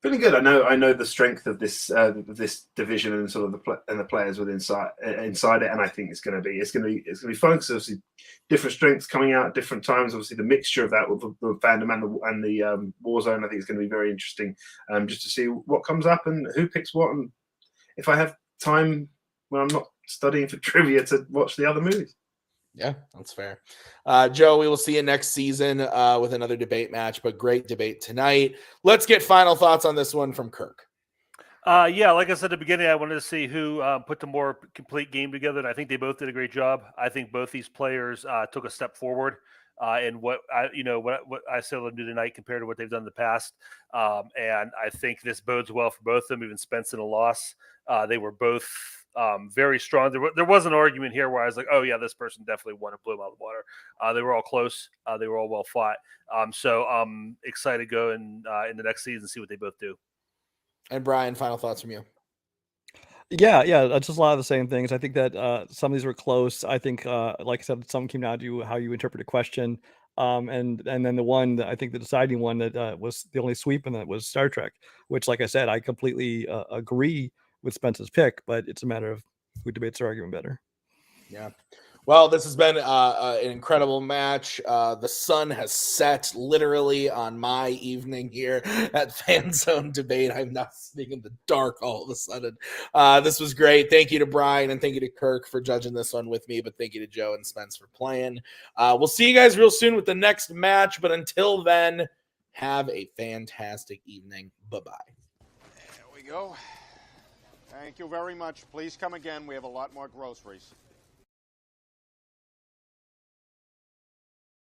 Feeling good. I know the strength of this division and sort of the players within inside it, and I think it's going to be fun because obviously different strengths coming out at different times. Obviously, the mixture of that with the Fandom and the Warzone, I think is going to be very interesting. Just to see what comes up and who picks what, and if I have time when I'm not studying for trivia to watch the other movies. Yeah, that's fair. Joe, we will see you next season with another debate match, but great debate tonight. Let's get final thoughts on this one from Kirk. Like I said at the beginning, I wanted to see who put the more complete game together, and I think they both did a great job. I think both these players took a step forward in what I saw them do tonight compared to what they've done in the past. And I think this bodes well for both of them, even Spence in a loss. They were both very strong. There was an argument here where I was like, oh yeah, this person definitely won and blew them out of the water. They were all close. They were all well fought. So I'm excited to go in the next season and see what they both do. And Brian, final thoughts from you. Yeah, just a lot of the same things. I think that some of these were close. I think, like I said, some came down to how you interpret a question. And then the one that I think the deciding one that was the only sweep in that was Star Trek, which, like I said, I completely agree with Spence's pick, but it's a matter of who debates their argument better. Yeah. Well, this has been an incredible match. The sun has set literally on my evening here at Fanzone Debate. I'm now sitting in the dark all of a sudden. This was great. Thank you to Brian and thank you to Kirk for judging this one with me, but thank you to Joe and Spence for playing. We'll see you guys real soon with the next match, but until then, have a fantastic evening. Bye-bye. There we go. Thank you very much. Please come again. We have a lot more groceries.